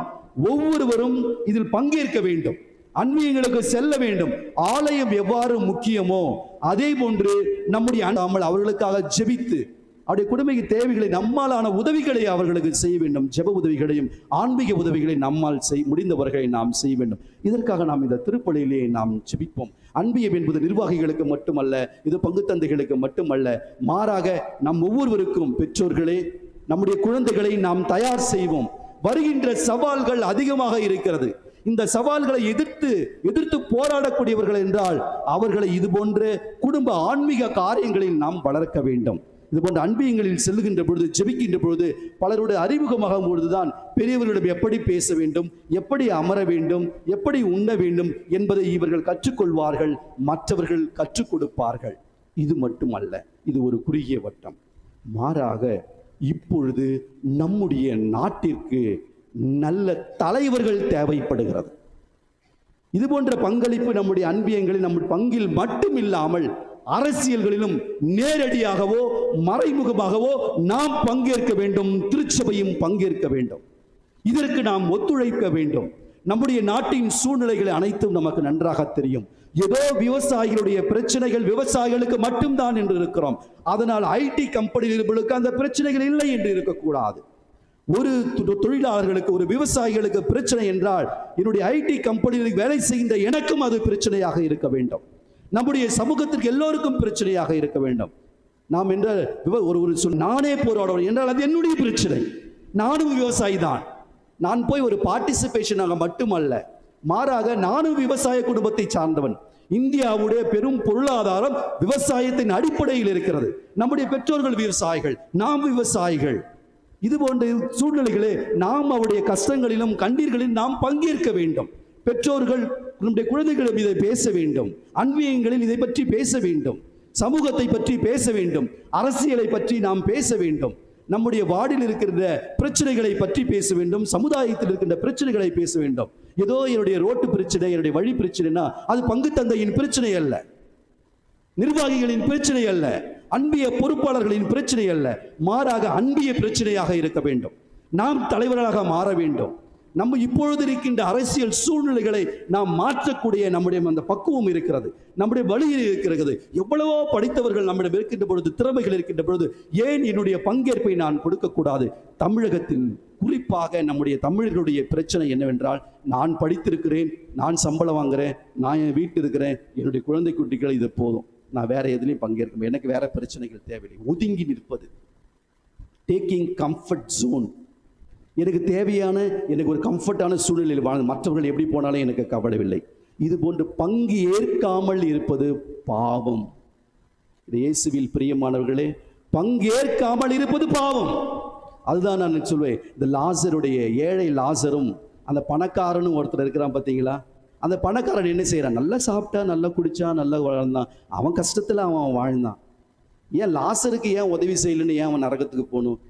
ஒவ்வொருவரும் இதில் பங்கேற்க வேண்டும். அன்பியங்களுக்கு செல்ல வேண்டும். ஆலயம் எவ்வாறு முக்கியமோ அதே போன்று நம்முடைய அவர்களுக்காக ஜெபித்து அவருடைய குடும்ப தேவைகளை, நம்மாலான உதவிகளை அவர்களுக்கு செய்ய வேண்டும். ஜெப உதவிகளையும் ஆன்மீக உதவிகளை நம்மால் முடிந்தவர்களை நாம் செய்ய வேண்டும். இதற்காக நாம் இந்த திருப்பலியிலே நாம் ஜெபிப்போம். அன்பியம் என்பது நிர்வாகிகளுக்கு மட்டுமல்ல, இது பங்கு தந்தைகளுக்கு மட்டுமல்ல, மாறாக நம் ஒவ்வொருவருக்கும், பெற்றோர்களே, நம்முடைய குழந்தைகளை நாம் தயார் செய்வோம். வருகின்ற சவால்கள் அதிகமாக இருக்கிறது. இந்த சவால்களை எதிர்த்து போராடக்கூடியவர்கள் என்றால் அவர்களை இது போன்ற குடும்ப ஆன்மீக காரியங்களில் நாம் வளர்க்க வேண்டும். இது போன்ற அன்பியங்களில் செல்லுகின்ற பொழுது, ஜெபிக்கின்ற பொழுது, பலருடைய அறிமுகமாகும் பொழுதுதான் பெரியவர்களிடம் எப்படி பேச வேண்டும், எப்படி அமர வேண்டும், எப்படி உண்ண வேண்டும் என்பதை இவர்கள் கற்றுக்கொள்வார்கள், மற்றவர்கள் கற்றுக் கொடுப்பார்கள். இது மட்டுமல்ல, இது ஒரு குறுகிய வட்டம். மாறாக இப்பொழுது நம்முடைய நாட்டிற்கு நல்ல தலைவர்கள் தேவைப்படுகிறது. இது போன்ற பங்களிப்பு நம்முடைய அன்பியங்களில், நம்ம பங்கில் மட்டும் இல்லாமல் அரசியல்களிலும் நேரடியாகவோ மறைமுகமாகவோ நாம் பங்கேற்க வேண்டும். திருச்சபையும் பங்கேற்க வேண்டும். இதற்கு நாம் ஒத்துழைக்க வேண்டும். நம்முடைய நாட்டின் சூழ்நிலைகளை அனைத்தும் நமக்கு நன்றாக தெரியும். ஏதோ விவசாயிகளுடைய பிரச்சனைகள் விவசாயிகளுக்கு மட்டும்தான் என்று இருக்கிறோம். அதனால் ஐடி கம்பெனிகளுக்கு அந்த பிரச்சனைகள் இல்லை என்று இருக்கக்கூடாது. ஒரு தொழிலாளர்களுக்கு, ஒரு விவசாயிகளுக்கு பிரச்சனை என்றால் என்னுடைய ஐடி கம்பெனிகளுக்கு வேலை செய்கின்ற எனக்கும் அது பிரச்சனையாக இருக்க வேண்டும். நம்முடைய சமூகத்திற்கு எல்லோருக்கும் பிரச்சனையாக இருக்க வேண்டும். நாம் என்ற நானே போராடுவேன் என்றால் அது என்னுடைய பிரச்சனை. நானும் விவசாயி தான். நான் போய் ஒரு பார்ட்டிசிபேஷனாக மட்டுமல்ல, மாறாக நானும் விவசாய குடும்பத்தை சார்ந்தவன். இந்தியாவுடைய பெரும் பொருளாதாரம் விவசாயத்தின் அடிப்படையில் இருக்கிறது. நம்முடைய பெற்றோர்கள் விவசாயிகள், நாம் விவசாயிகள். இது போன்ற சூழ்நிலைகளே நாம் அவருடைய கஷ்டங்களிலும் கண்ணீர்களிலும் நாம் பங்கேற்க வேண்டும். பெற்றோர்கள் நம்முடைய குழந்தைகளிடம் இதை பேச வேண்டும். அன்பியங்களில் இதை பற்றி பேச வேண்டும். சமூகத்தை பற்றி பேச வேண்டும். அரசியலை பற்றி நாம் பேச வேண்டும். நம்முடைய வார்டில் இருக்கின்ற பிரச்சனைகளை பற்றி பேச வேண்டும். சமுதாயத்தில் இருக்கின்ற பிரச்சனைகளை பேச வேண்டும். ஏதோ என்னுடைய ரோட்டு பிரச்சனை, என்னுடைய வழி பிரச்சனைனா அது பங்கு தந்தையின் பிரச்சனை அல்ல, நிர்வாகிகளின் பிரச்சனை அல்ல, அன்பிய பொறுப்பாளர்களின் பிரச்சனை அல்ல. மாறாக அன்பிய பிரச்சனையாக இருக்க வேண்டும். நாம் தலைவர்களாக மாற வேண்டும். நம்ம இப்பொழுது இருக்கின்ற அரசியல் சூழ்நிலைகளை நாம் மாற்றக்கூடிய நம்முடைய அந்த பக்குவம் இருக்கிறது, நம்முடைய வழியில் இருக்கிறது. எவ்வளவோ படித்தவர்கள் நம்மிடம் இருக்கின்ற பொழுது, திறமைகள் இருக்கின்ற பொழுது ஏன் என்னுடைய பங்கேற்பை நான் கொடுக்கக்கூடாது? தமிழகத்தில் குறிப்பாக நம்முடைய தமிழர்களுடைய பிரச்சனை என்னவென்றால், நான் படித்திருக்கிறேன், நான் சம்பளம் வாங்குறேன், நான் என் வீட்டில் இருக்கிறேன், என்னுடைய குழந்தை குட்டிகள் இது போதும், நான் வேற எதுலையும் பங்கேற்க, எனக்கு வேற பிரச்சனைகள் தேவையில்லை. ஒதுங்கி நிற்பது, டேக்கிங் கம்ஃபர்ட் ஜோன். எனக்கு தேவையான, எனக்கு ஒரு கம்ஃபர்டான சூழ்நிலையில் வாழ்ந்து மற்றவர்கள் எப்படி போனாலும் எனக்கு கவலையில்லை. இது போன்று பங்கு ஏற்காமல் இருப்பது பாவம். இது இயேசுவில் பிரியமானவர்களே, பங்கேற்காமல் இருப்பது பாவம். அதுதான் நான் சொல்வேன். இந்த லாசருடைய, ஏழை லாசரும் அந்த பணக்காரனும் ஒருத்தர் இருக்கிறான் பார்த்தீங்களா? அந்த பணக்காரன் என்ன செய்யறான்? நல்லா சாப்பிட்டா, நல்லா குடிச்சா, நல்லா வாழ்ந்தான். அவன் கஷ்டத்தில் அவன் வாழ்ந்தான். ஏன் லாசருக்கு ஏன் உதவி செய்யலன்னு ஏன் அவன் நரகத்துக்கு போகணும்?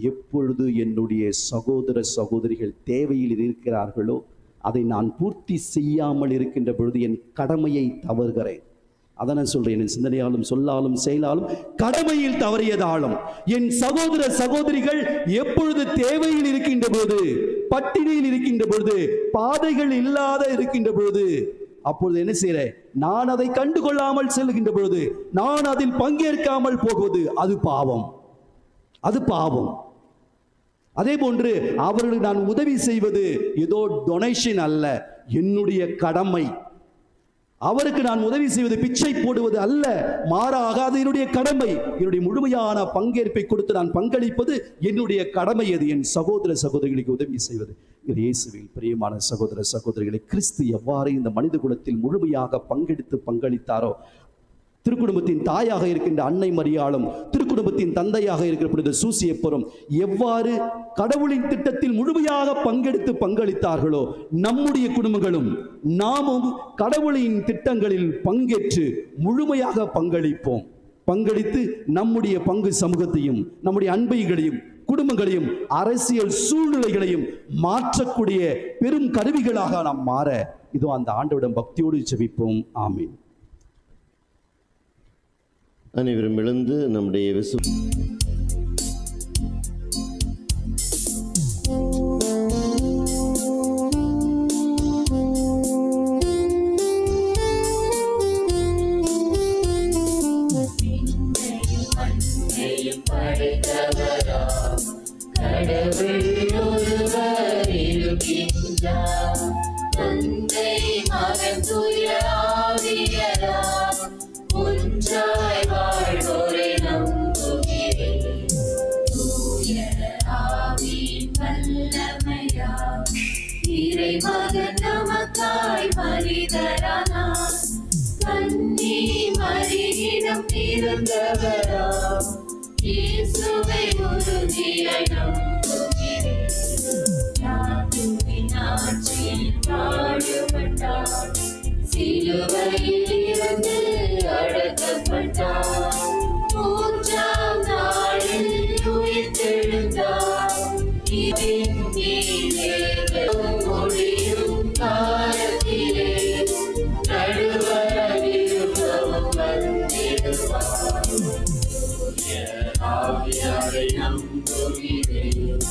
எப்பொழுது என்னுடைய சகோதர சகோதரிகள் தேவையில் இருக்கிறார்களோ அதை நான் பூர்த்தி செய்யாமல் இருக்கின்ற பொழுது என் கடமையை தவறுகிறேன். அதை நான் சொல்றேன். என் சிந்தனையாலும் சொல்லாலும் செயலாலும் கடமையில் தவறியதாலும் என் சகோதர சகோதரிகள் எப்பொழுது தேவையில் இருக்கின்ற பொழுது, பட்டினியில் இருக்கின்ற பொழுது, பாதைகள் இல்லாத இருக்கின்ற பொழுது, அப்பொழுது என்ன செய்கிறேன்? நான் அதை கண்டுகொள்ளாமல் செல்கின்ற பொழுது, நான் அதில் பங்கேற்காமல் போகுவது அது பாவம். அது பாவம். அதே போன்று அவர்களுக்கு நான் உதவி செய்வது ஏதோ டொனேஷன் அல்ல, என்னுடைய கடமை. அவருக்கு நான் உதவி செய்வது பிச்சை போடுவது அல்ல, மாறாக அது என்னுடைய கடமை. என்னுடைய முழுமையான பங்கேற்பை கொடுத்து நான் பங்களிப்பது என்னுடைய கடமை. அது என் சகோதர சகோதரிகளுக்கு உதவி செய்வது. இயேசுவில் பிரியமான சகோதர சகோதரிகளை, கிறிஸ்து எவ்வாறு இந்த மனித குலத்தில் முழுமையாக பங்கெடுத்து பங்களித்தாரோ, திருக்குடும்பத்தின் தாயாக இருக்கின்ற அன்னை மரியாளும், திருக்குடும்பத்தின் தந்தையாக இருக்கிற புனித சூசியப்பரும் எவ்வாறு கடவுளின் திட்டத்தில் முழுமையாக பங்கெடுத்து பங்களித்தார்களோ, நம்முடைய குடும்பங்களும் நாமும் கடவுளின் திட்டங்களில் பங்கேற்று முழுமையாக பங்களிப்போம். பங்களித்து நம்முடைய பங்கு சமூகத்தையும், நம்முடைய அன்பைகளையும், குடும்பங்களையும், அரசியல் சூழ்நிலைகளையும் மாற்றக்கூடிய பெரும் கருவிகளாக நாம் மாற இதோ அந்த ஆண்டவரிடம் பக்தியோடு ஜெபிப்போம். ஆமீன். அனைவரும் எழுந்து நம்முடைய மகன் நமக்காய் மனிதரானார், கன்னி மரியிடம் பிறந்தவராம் இயேசுவை உறுதியாய் நம்புகிறேன். இயேசுவின் ஆட்சியில் பாடுபட்டார், சிலுவையில் இருந்து அடக்கப்பட்டார், மூன்றாம் நாளில் உயிர்த்தெழுந்தார். இதன் மேலே மொழியும் காலத்திலே நடுவராய் இருப்பவரும் வந்திடுவார். ஆவியாரை நம்புகிறேன்,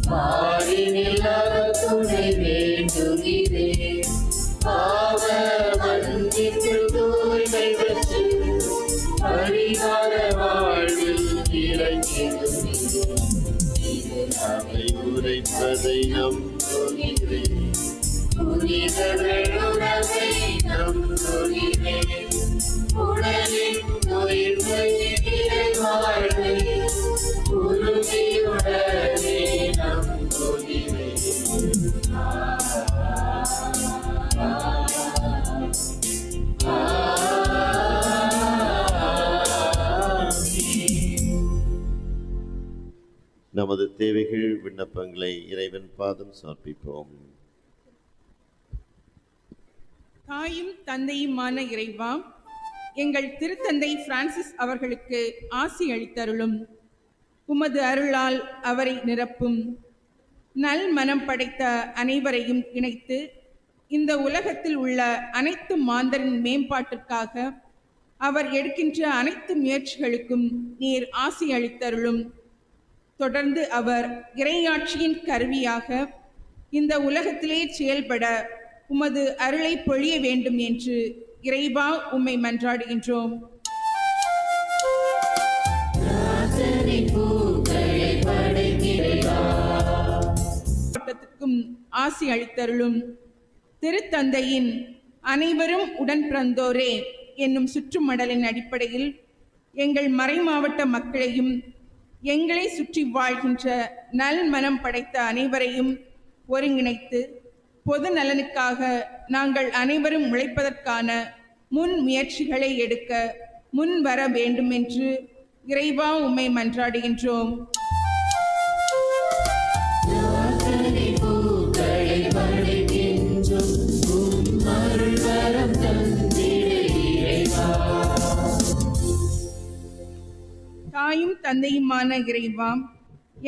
பாரினில் அவர் துணை வேண்டுகிறேன். பாவ மன்னிப்பு நம்புகிறேன். புனிதர்களுடவை நம்புகிறேன். உடலின் உயிர்வை வாழ்வை உறுதியுடனே நம்புகிறேன். நமது தேவைகள் விண்ணப்பங்களை இறைவன் பாதம் சமர்ப்பிப்போம். தாயும் தந்தையுமான இறைவா, எங்கள் திருத்தந்தை பிரான்சிஸ் அவர்களுக்கு ஆசி அளித்தருளும். உமது அருளால் அவரை நிரப்பும். நல் மனம் படைத்த அனைவரையும் இணைத்து இந்த உலகத்தில் உள்ள அனைத்து மாந்தரின் மேம்பாட்டிற்காக அவர் எடுக்கின்ற அனைத்து முயற்சிகளுக்கும் நீர் ஆசி அளித்தருளும். தொடர்ந்து அவர் இறையாட்சியின் கருவியாக இந்த உலகத்திலே செயல்பட உமது அருளை பொழிய வேண்டும் என்று இறைவா உம்மை மன்றாடுகின்றோம். ஆசி அளித்தருளும். திருத்தந்தையின் அனைவரும் உடன் பிறந்தோரே என்னும் சுற்றுமடலின் அடிப்படையில் எங்கள் மறைமாவட்ட மக்களையும் எங்களை சுற்றி வாழ்கின்ற நல் மனம் படைத்த அனைவரையும் ஒருங்கிணைத்து பொது நலனுக்காக நாங்கள் அனைவரும் உழைப்பதற்கான முன் முயற்சிகளை எடுக்க முன் வர வேண்டும் என்று இறைவா உம்மை மன்றாடுகின்றோம். தாயும் தந்தையுமான இறைவா,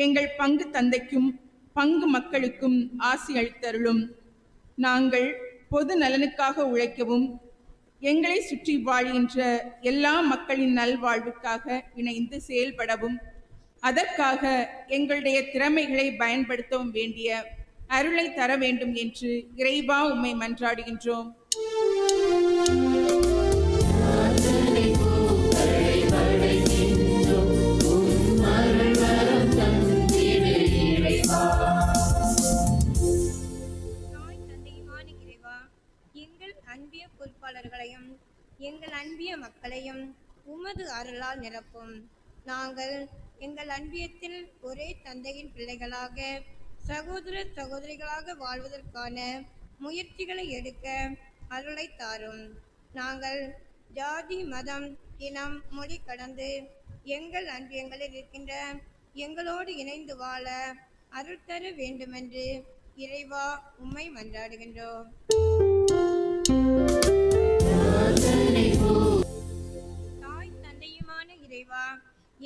எங்கள் பங்கு தந்தைக்கும் பங்கு மக்களுக்கும் ஆசி அளித்தருளும். நாங்கள் பொது நலனுக்காக உழைக்கவும் எங்களை சுற்றி வாழ்கின்ற எல்லா மக்களின் நல்வாழ்வுக்காக இணைந்து செயல்படவும் அதற்காக எங்களுடைய திறமைகளை பயன்படுத்தவும் வேண்டிய அருளை தர வேண்டும் என்று இறைவா உம்மை மன்றாடுகின்றோம். அன்பிய பொறுப்பாளர்களையும் எங்கள் அன்பிய மக்களையும் உமது அருளால் நிரப்பும். நாங்கள் எங்கள் அன்பியத்தில் ஒரே தந்தையின் பிள்ளைகளாக சகோதர சகோதரிகளாக வாழ்வதற்கான முயற்சிகளை எடுக்க அருளை தாரும். நாங்கள் ஜாதி மதம் இனம் மொழி கடந்து எங்கள் அன்பியங்களில் இருக்கின்ற எங்களோடு இணைந்து வாழ அருள் தர வேண்டுமென்று இறைவா உம்மை மன்றாடுகின்றோம். தாய் தந்தையுமான இறைவா,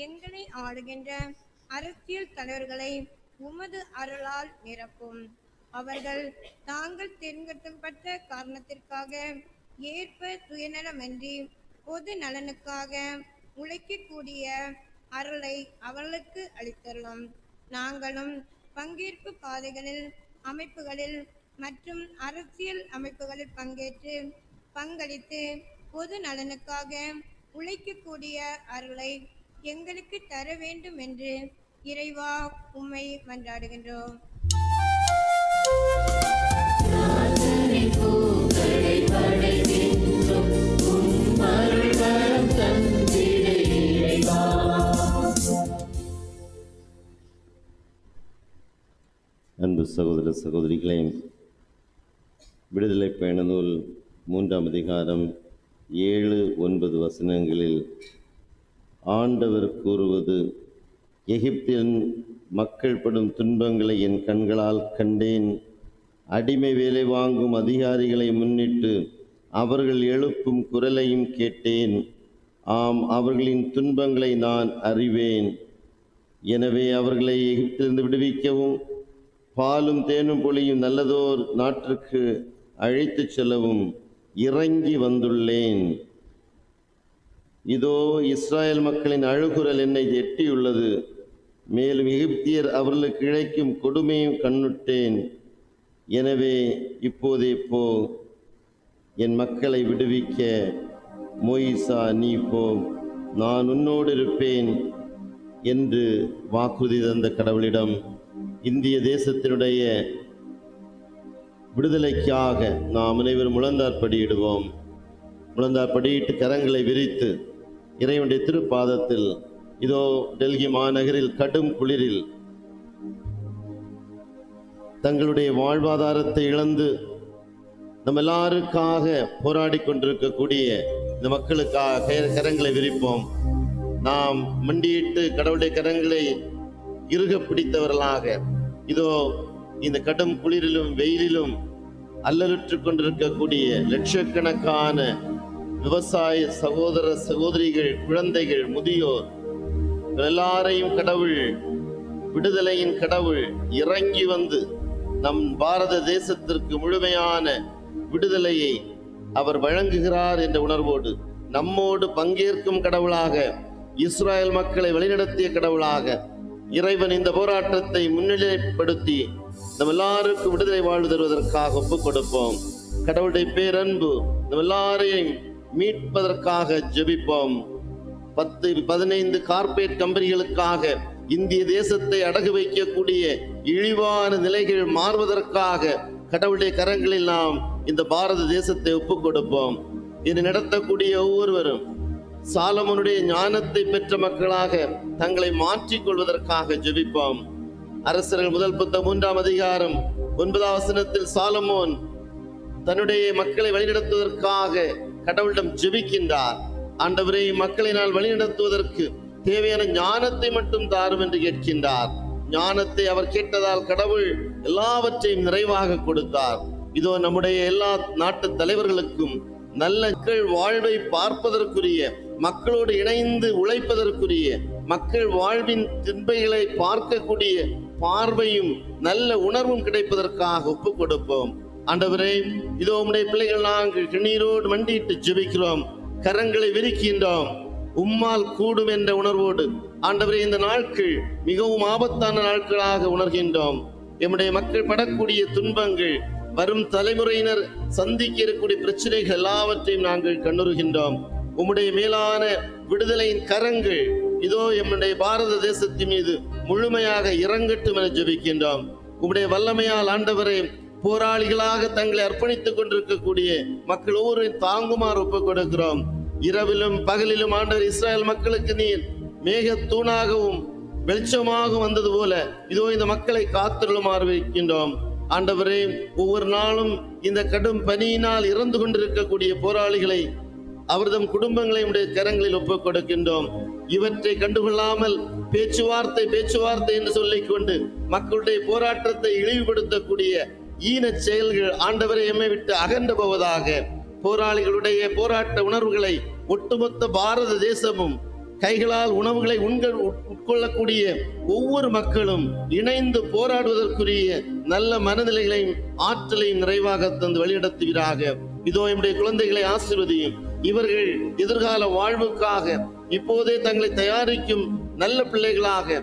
எங்களை ஆளுகின்ற அரசியல் தலைவர்களை உமது அருளால் நிரப்பும். அவர்கள் தாங்கள் தேர்ந்தெடுக்கப்பட்ட காரணத்திற்காக ஏற்ப சுயநலமின்றி பொது நலனுக்காக உழைக்கக்கூடிய அருளை அவர்களுக்கு அளித்தருளும். நாங்களும் பங்கேற்பு பாதைகளில் அமைப்புகளில் மற்றும் அரசியல் அமைப்புகளில் பங்கேற்று பங்களித்து பொது நலனுக்காக உழைக்கக்கூடிய அருளை எங்களுக்கு தர வேண்டும் என்று இறைவா உம்மை மன்றாடுகின்றோம். அன்பு சகோதர சகோதரிகளே, விடுதலை பயண நூல் 3ஆம் அதிகாரம் 7-9 வசனங்களில் ஆண்டவர் கூறுவது, எகிப்தின் மக்கள் படும் துன்பங்களை என் கண்களால் கண்டேன். அடிமை வேலை வாங்கும் அதிகாரிகளை முன்னிட்டு அவர்கள் எழுப்பும் குரலையும் கேட்டேன். ஆம், அவர்களின் துன்பங்களை நான் அறிவேன். எனவே அவர்களை எகிப்திலிருந்து விடுவிக்கவும் பாலும் தேனும் பொழியும் நல்லதோர் நாட்டிற்கு அழைத்து செல்லவும் இறங்கி வந்துள்ளேன். இதோ இஸ்ராயல் மக்களின் அழுகுரல் என்னை எட்டியுள்ளது. மேலும் எகிப்தியர் அவர்களுக்கு இழைக்கும் கொடுமையும் கண்ணுட்டேன். எனவே இப்போதே போ, என் மக்களை விடுவிக்க மோயிசா நீ போ, நான் உன்னோடு இருப்பேன் என்று வாக்குறுதி தந்த கடவுளிடம் இந்திய தேசத்தினுடைய விடுதலைக்காக நாம் அனைவரும் முழந்தாற்படியிடுவோம். முழந்தாற்படியிட்டு கரங்களை விரித்து இறைவனுடைய திருப்பாதத்தில், இதோ டெல்லி மாநகரில் கடும் குளிரில் தங்களுடைய வாழ்வாதாரத்தை இழந்து நம்ம எல்லாருக்காக போராடி கொண்டிருக்கக்கூடிய இந்த மக்களுக்காக கரங்களை விரிப்போம். நாம் மண்டியிட்டு கடவுளுடைய கரங்களை இறுக பிடித்தவர்களாக, இதோ இந்த கடும் குளிரிலும் வெயிலிலும் அல்லலுற்று கொண்டிருக்கக்கூடிய லட்சக்கணக்கான விவசாய சகோதர சகோதரிகள், குழந்தைகள், முதியோர் எல்லாரையும் கடவுள், விடுதலையின் கடவுள் இறங்கி வந்து நம் பாரத தேசத்திற்கு முழுமையான விடுதலையை அவர் வழங்குகிறார் என்ற உணர்வோடு நம்மோடு பங்கேற்கும் கடவுளாக, இஸ்ராயல் மக்களை வழிநடத்திய கடவுளாக இறைவன் இந்த போராட்டத்தை முன்னிலைப்படுத்தி நம்ம எல்லாருக்கும் விடுதலை வாழ்வு தருவதற்காக ஒப்புக் கொடுப்போம். கடவுளுடைய பேரன்பு நம்ம எல்லாரையும் மீட்பதற்காக ஜெபிப்போம். 10-15 கார்ப்பரேட் கம்பெனிகளுக்காக இந்திய தேசத்தை அடகு வைக்கக்கூடிய இழிவான நிலைகள் மாறுவதற்காக கடவுளுடைய கரங்களில் நாம் இந்த பாரத தேசத்தை ஒப்புக் கொடுப்போம். இதை நடத்தக்கூடிய ஒவ்வொருவரும் சாலமோனுடைய ஞானத்தை பெற்ற மக்களாக தங்களை மாற்றிக் கொள்வதற்காக ஜெபிப்போம். அரசர்கள் முதல் புத்தகம் 3ஆம் அதிகாரம் 9ஆம் வசனத்தில் சாலமோன் தன்னுடைய மக்களை வழிநடத்துவதற்காக கடவுளிடம் ஜெபிக்கின்றார். ஆண்டவரே, மக்களை நான் வழிநடத்துவதற்கு தேவையான ஞானத்தை மட்டும் தாரும் என்று கேட்கின்றார். ஞானத்தை அவர் கேட்டதால் கடவுள் எல்லாவற்றையும் நிறைவாக கொடுத்தார். இதோ நம்முடைய எல்லா நாட்டு தலைவர்களுக்கும் நல்ல மக்கள் வாழ்வை பார்ப்பதற்குரிய, மக்களோடு இணைந்து உழைப்பதற்குரிய, மக்கள் வாழ்வின் தின்பைகளை பார்க்கக்கூடிய பார்வையும் நல்ல உணர்வும் கிடைப்பதற்காக ஒப்புக் கொடுப்போம். ஆண்டவரே, இதோ உம்முடைய பிள்ளைகள் நாங்கள் கண்ணீரோடு மண்டியிட்டு ஜெபிக்கிறோம், கரங்களை விரிக்கின்றோம். உம்மால் கூடும் என்ற உணர்வோடு ஆண்டவரே, இந்த நாட்கள் மிகவும் ஆபத்தான நாட்களாக உணர்கின்றோம். எம்முடைய மக்கள் படக்கூடிய துன்பங்கள், வரும் தலைமுறையினர் சந்திக்க இருக்கக்கூடிய பிரச்சனைகள் எல்லாவற்றையும் நாங்கள் கண்ணுறுகின்றோம். உம்முடைய மேலான விடுதலையின் கரங்கள் இதோ எம்முடைய பாரத தேசத்தின் மீது முழுமையாக இறங்கட்டும் என ஜெபிக்கின்றோம். உம்முடைய வல்லமையால் ஆண்டவரே, போராளிகளாக தங்களை அர்ப்பணித்துக் கொண்டிருக்கக்கூடிய மக்கள் ஒவ்வொருவரையும் தாங்குமாறு ஒப்புக் கொடுக்கிறோம். இரவிலும் பகலிலும் ஆண்டவர் இஸ்ராயல் மக்களுக்கு நீர் மேக தூணாகவும் வெளிச்சமாகவும் வந்தது போல இதோ இந்த மக்களை காத்திருளுமாறு வைக்கின்றோம். ஆண்டவரே, ஒவ்வொரு நாளும் இந்த கடும் பனியினால் இறந்து கொண்டிருக்கக்கூடிய போராளிகளை, அவர்தம் குடும்பங்களை உடைய கரங்களில் ஒப்புக் கொடுக்கின்றோம். இவற்றை கண்டுகொள்ளாமல் பேச்சுவார்த்தை என்று சொல்லிக் கொண்டு மக்களுடைய போராட்டத்தை இழிவுபடுத்தக்கூடிய ஈன செயல்கள் ஆண்டவரை எம்மை விட்டு அகன்று போவதாக. போராளிகளுடைய போராட்ட உணர்வுகளை ஒட்டுமொத்த பாரத தேசமும், கைகளால் உணவுகளை உட்கொள்ளக்கூடிய ஒவ்வொரு மக்களும் இணைந்து போராடுவதற்குரிய நல்ல மனநிலைகளையும் ஆற்றலையும் நிறைவாக தந்து வழிநடத்துவீராக. இதோ என்னுடைய குழந்தைகளை ஆசீர்வதியும். இவர்கள் எதிர்கால வாழ்வுக்காக இப்போதே தங்களை தயாரிக்கும் நல்ல பிள்ளைகளாக,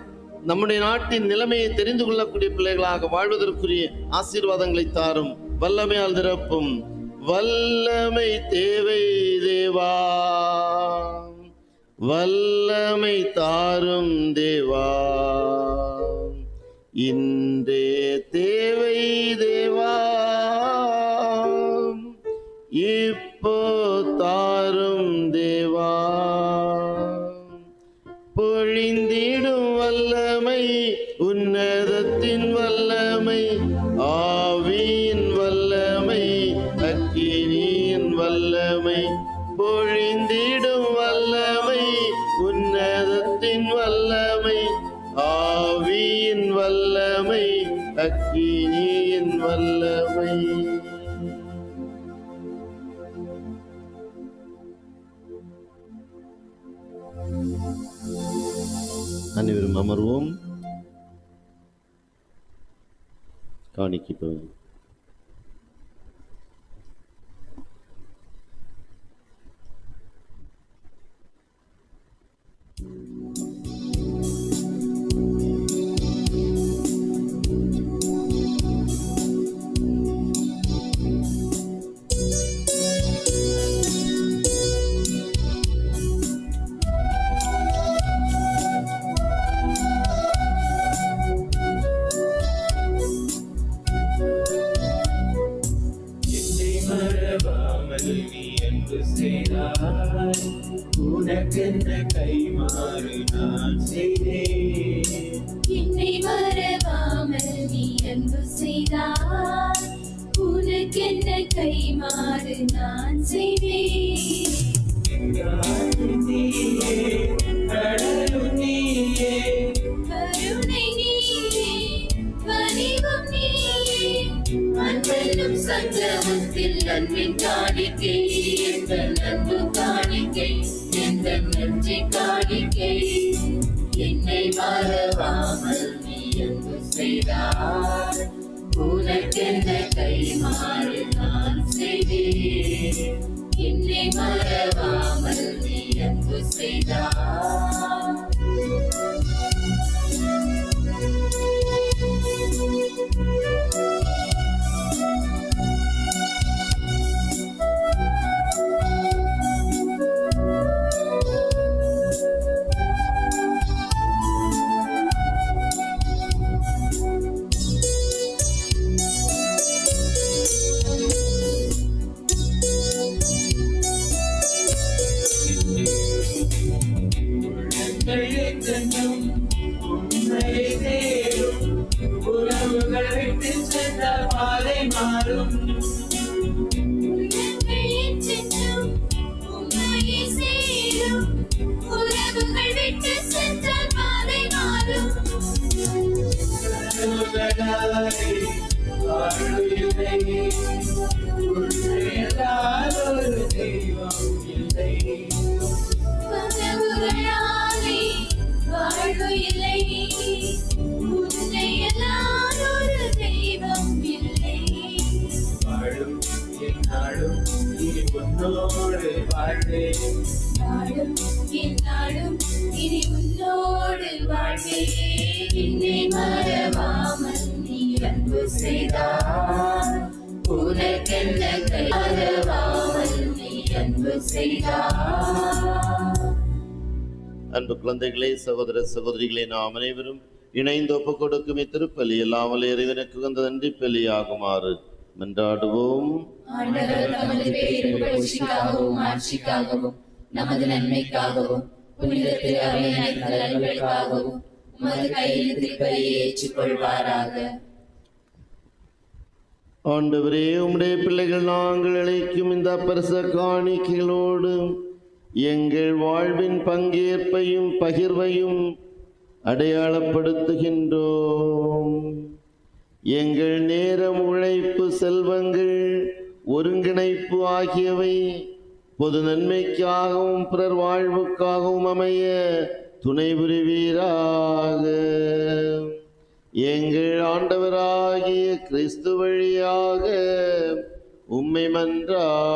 நம்முடைய நாட்டின் நிலைமையை தெரிந்து கொள்ளக்கூடிய பிள்ளைகளாக வாழ்வதற்குரிய ஆசீர்வாதங்களை தாரும். வல்லமையால் நிரப்பும். வல்லமை தேவை தேவா, வல்லமை தாரும் தேவா, இன்றே தேவை தேவா, இப்போ தாரும் தேவா. பொழிந்திடும் வல்லமை, உன்னதத்தின் வல்லமை, ஆவியின் வல்லமை, அக்கினியின் வல்லமை, பொழிந்திடும் வல்லமை, உன்னதத்தின் வல்லமை, ஆவியின் வல்லமை, அக்கினியின் வல்லமை. அனைவரும் அமர்வோம். காணிக்கை பகுதி. நீ அன்பு செய்தாய், உனக்கென்ன கைமாறு நான் செய்தேன். என்னை மறவாமல் நீ அன்பு செய்தாய், உனக்கென்ன கைமாறு நான் செய்வேன். நீயே கடலும் நீயே, கருணை நீயே, கனிவும் நீயே, அன்பென்னும் சங்கமத்தில் அன்பின் காணிக்கை, எங்கள் அன்பு காணிக்கை, எங்கள் நன்றி காணிக்கை. என்னை மறவாமல் நீ அன்பு செய்தாய், உனக்கென்ன கைமாறு நான் செய்வேன். என்னை மறவாமல் நீ அன்பு செய்தாய். உள்ளங்கையெங்கும் உன்னையே தேடும், உறவுகள் விட்டு சென்ற பாதை மாறும். உள்ளங்கையின் சின்னம் உம்மையே சேரும், உறவுகள் விட்டு சென்றால் பாதை மாறும். கனவுகளாலே வாழ்வு இல்லை, உன்னை அல்லாதொரு தெய்வம் இல்லை. கனவுகளாலே வாழ்வு இல்லை, உன்னை அல்லாதொரு தெய்வம் இல்லை. வாழும் என்னாலும் இனி உன்னோடு வாழ்வேன். நாளும் என்னாலும் இனி உன்னோடு வாழ்வேன். என்னை மறவாமல் நீ அன்பு செய்தாய், உனக்கென்ன கை மறவாமல் நீ அன்பு செய்தாய். அன்பு குழந்தைகளே, சகோதர சகோதரிகளே, நாம் அனைவரும் இணைந்து ஒப்புக் கொடுக்கும் இத்திருப்பலி எல்லாமல் இறைவனுக்கு உகந்த நன்றி பலியாகுமாறு மன்றாடுவோம். ஆண்டவர் நமது பேரின் புகழ்ச்சிக்காகவும் ஆட்சிக்காகவும் நமது நன்மைக்காகவும் புனித திரு அவையின் அனைத்து நலன்களுக்காகவும் உமது கையில் திருப்பலியை ஏற்றுக்கொள்வாராக. ஆண்டவரே, உம்முடைய பிள்ளைகள் நாங்கள் அழைக்கும் இந்த பரிச காணிக்கைகளோடு எங்கள் வாழ்வின் பங்கேற்பையும் பகிர்வையும் அடையாளப்படுத்துகின்றோம். எங்கள் நேரம், உழைப்பு, செல்வங்கள், ஒருங்கிணைப்பு ஆகியவை பொது நன்மைக்காகவும் பிறர் வாழ்வுக்காகவும் அமைய துணை புரிவீராக. எங்கள் ஆண்டவராகிய கிறிஸ்து வழியாக உம்மை மன்றாடுகிறோம்.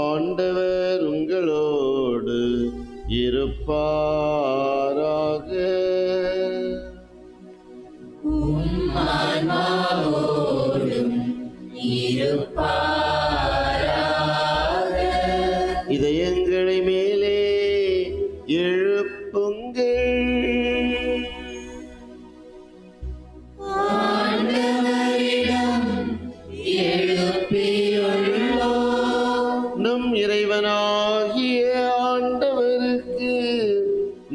ஆண்டவர் உங்களோடு இருப்பாராக. இதயங்களை மேலே எழுப்புங்கள். நம் இறைவனாகிய ஆண்டவருக்கு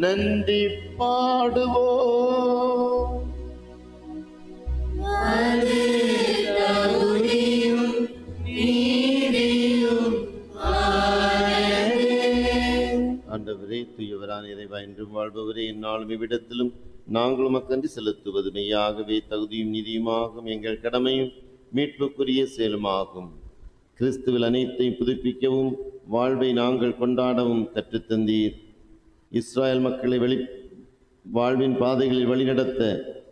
நன்றி பாடுவோம். ஆண்டவரே, தூயவரான இறைவா, என்றும் வாழ்பவரே, எந்நாளும் இவ்விடத்திலும் நாங்கள் உமக்கன்றி செலுத்துவது மெய்யாகவே தகுதியும் நீதியுமாகும், எங்கள் கடமையும் மீட்புக்குரிய செயலுமாகும். கிறிஸ்துவில் அனைத்தையும் புதுப்பிக்கவும் வாழ்வை நாங்கள் கொண்டாடவும் கற்றுத்தந்தீர். இஸ்ராயல் மக்களை வாழ்வின் பாதைகளில் வழிநடத்த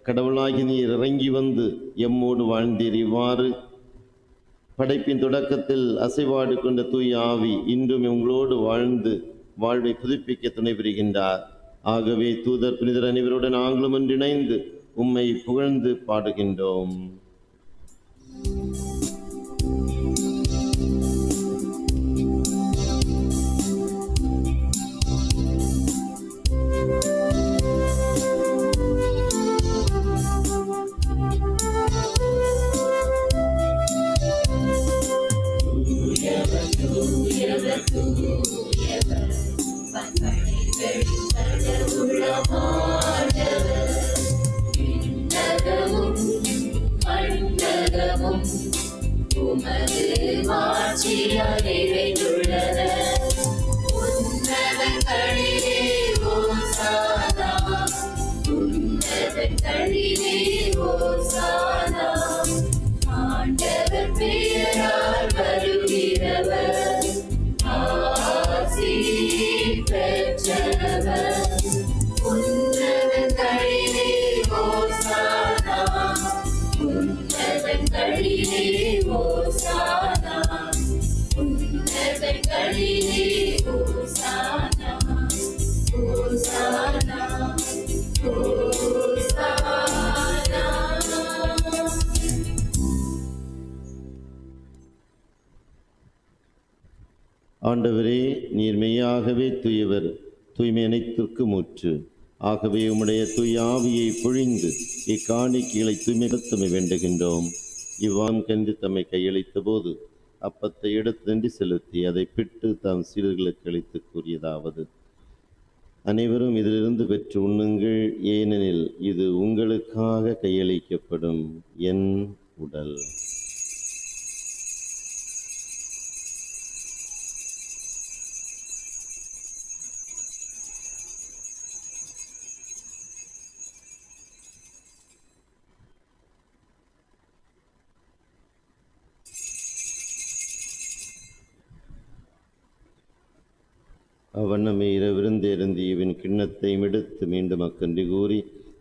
கடவுளாகி நீர் இறங்கி வந்து எம்மோடு வாழ்ந்தீர். இவ்வாறு படைப்பின் தொடக்கத்தில் அசைவாடு கொண்ட தூய ஆவி இன்றும் உங்களோடு வாழ்ந்து வாழ்வை புதுப்பிக்க துணை புரிகின்றார். ஆகவே தூதர் புனிதர் அனைவரோடு நாங்களும் ஒன்றிணைந்து உம்மை புகழ்ந்து பாடுகின்றோம். விண்ணகமும் மண்ணகமும் உமது மாட்சியால் நிறைந்துள்ளன. உன்னதங்களிலே ஓசானா, உன்னதங்களிலே ஓசானா. ஆண்டவர் பெயரால் வருகிறவர் ஆசி பெற்றவர். உன்னதங்களிலே ஓசானா, உன்னதங்களிலே ஓசானா, உன்னதங்களிலே ஓசானா, ஓசானா, ஓசானா. ஆண்டவரே, நீர் மெய்யாகவே தூயவர், தூய்மை அனைத்திற்கும் ஊற்று. ஆகவே உம்முடைய தூய ஆவியை பொழிந்து இக்காணிக்கைகளை தூய்மைப்படுத்த வேண்டுகின்றோம். இவ்வாம் கண்டு தம்மை கையளித்த போது அப்பத்தை எடுத்து நன்றி செலுத்தி அதை பிட்டு தாம் சீடர்களுக்கு அளித்து கூறியதாவது: அனைவரும் இதிலிருந்து பெற்று உண்ணுங்கள், ஏனெனில் இது உங்களுக்காக கையளிக்கப்படும் என் உடல். அவ்வண்ணமே இரவிருந்தேருந்தி இவன் கிண்ணத்தை எடுத்து மீண்டும் அக்கன்றி கூறி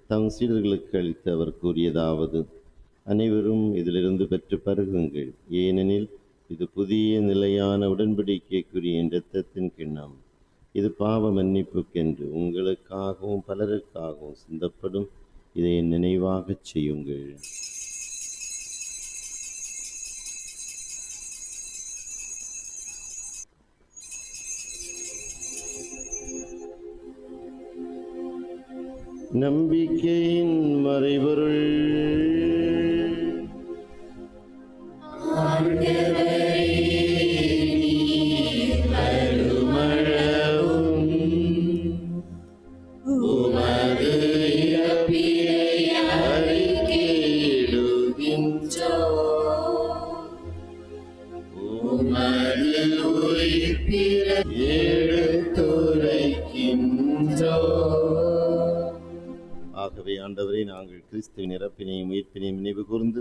தம் சீடர்களுக்கு அளித்து அவர் கூறியதாவது: அனைவரும் இதிலிருந்து பெற்று பருகுங்கள், ஏனெனில் இது புதிய நிலையான உடன்படிக்கைக்குரிய என் இரத்தத்தின் கிண்ணம். இது பாவ மன்னிப்புக்கென்று உங்களுக்காகவும் பலருக்காகவும் சிந்தப்படும். இதை என் நினைவாகச் செய்யுங்கள். நம்பிக்கையின் மறைபொருள். ஆகவே ஆண்டவரே, நாங்கள் கிறிஸ்துவின் இறப்பினையும் உயிர்ப்பினையும் நினைவு கூர்ந்து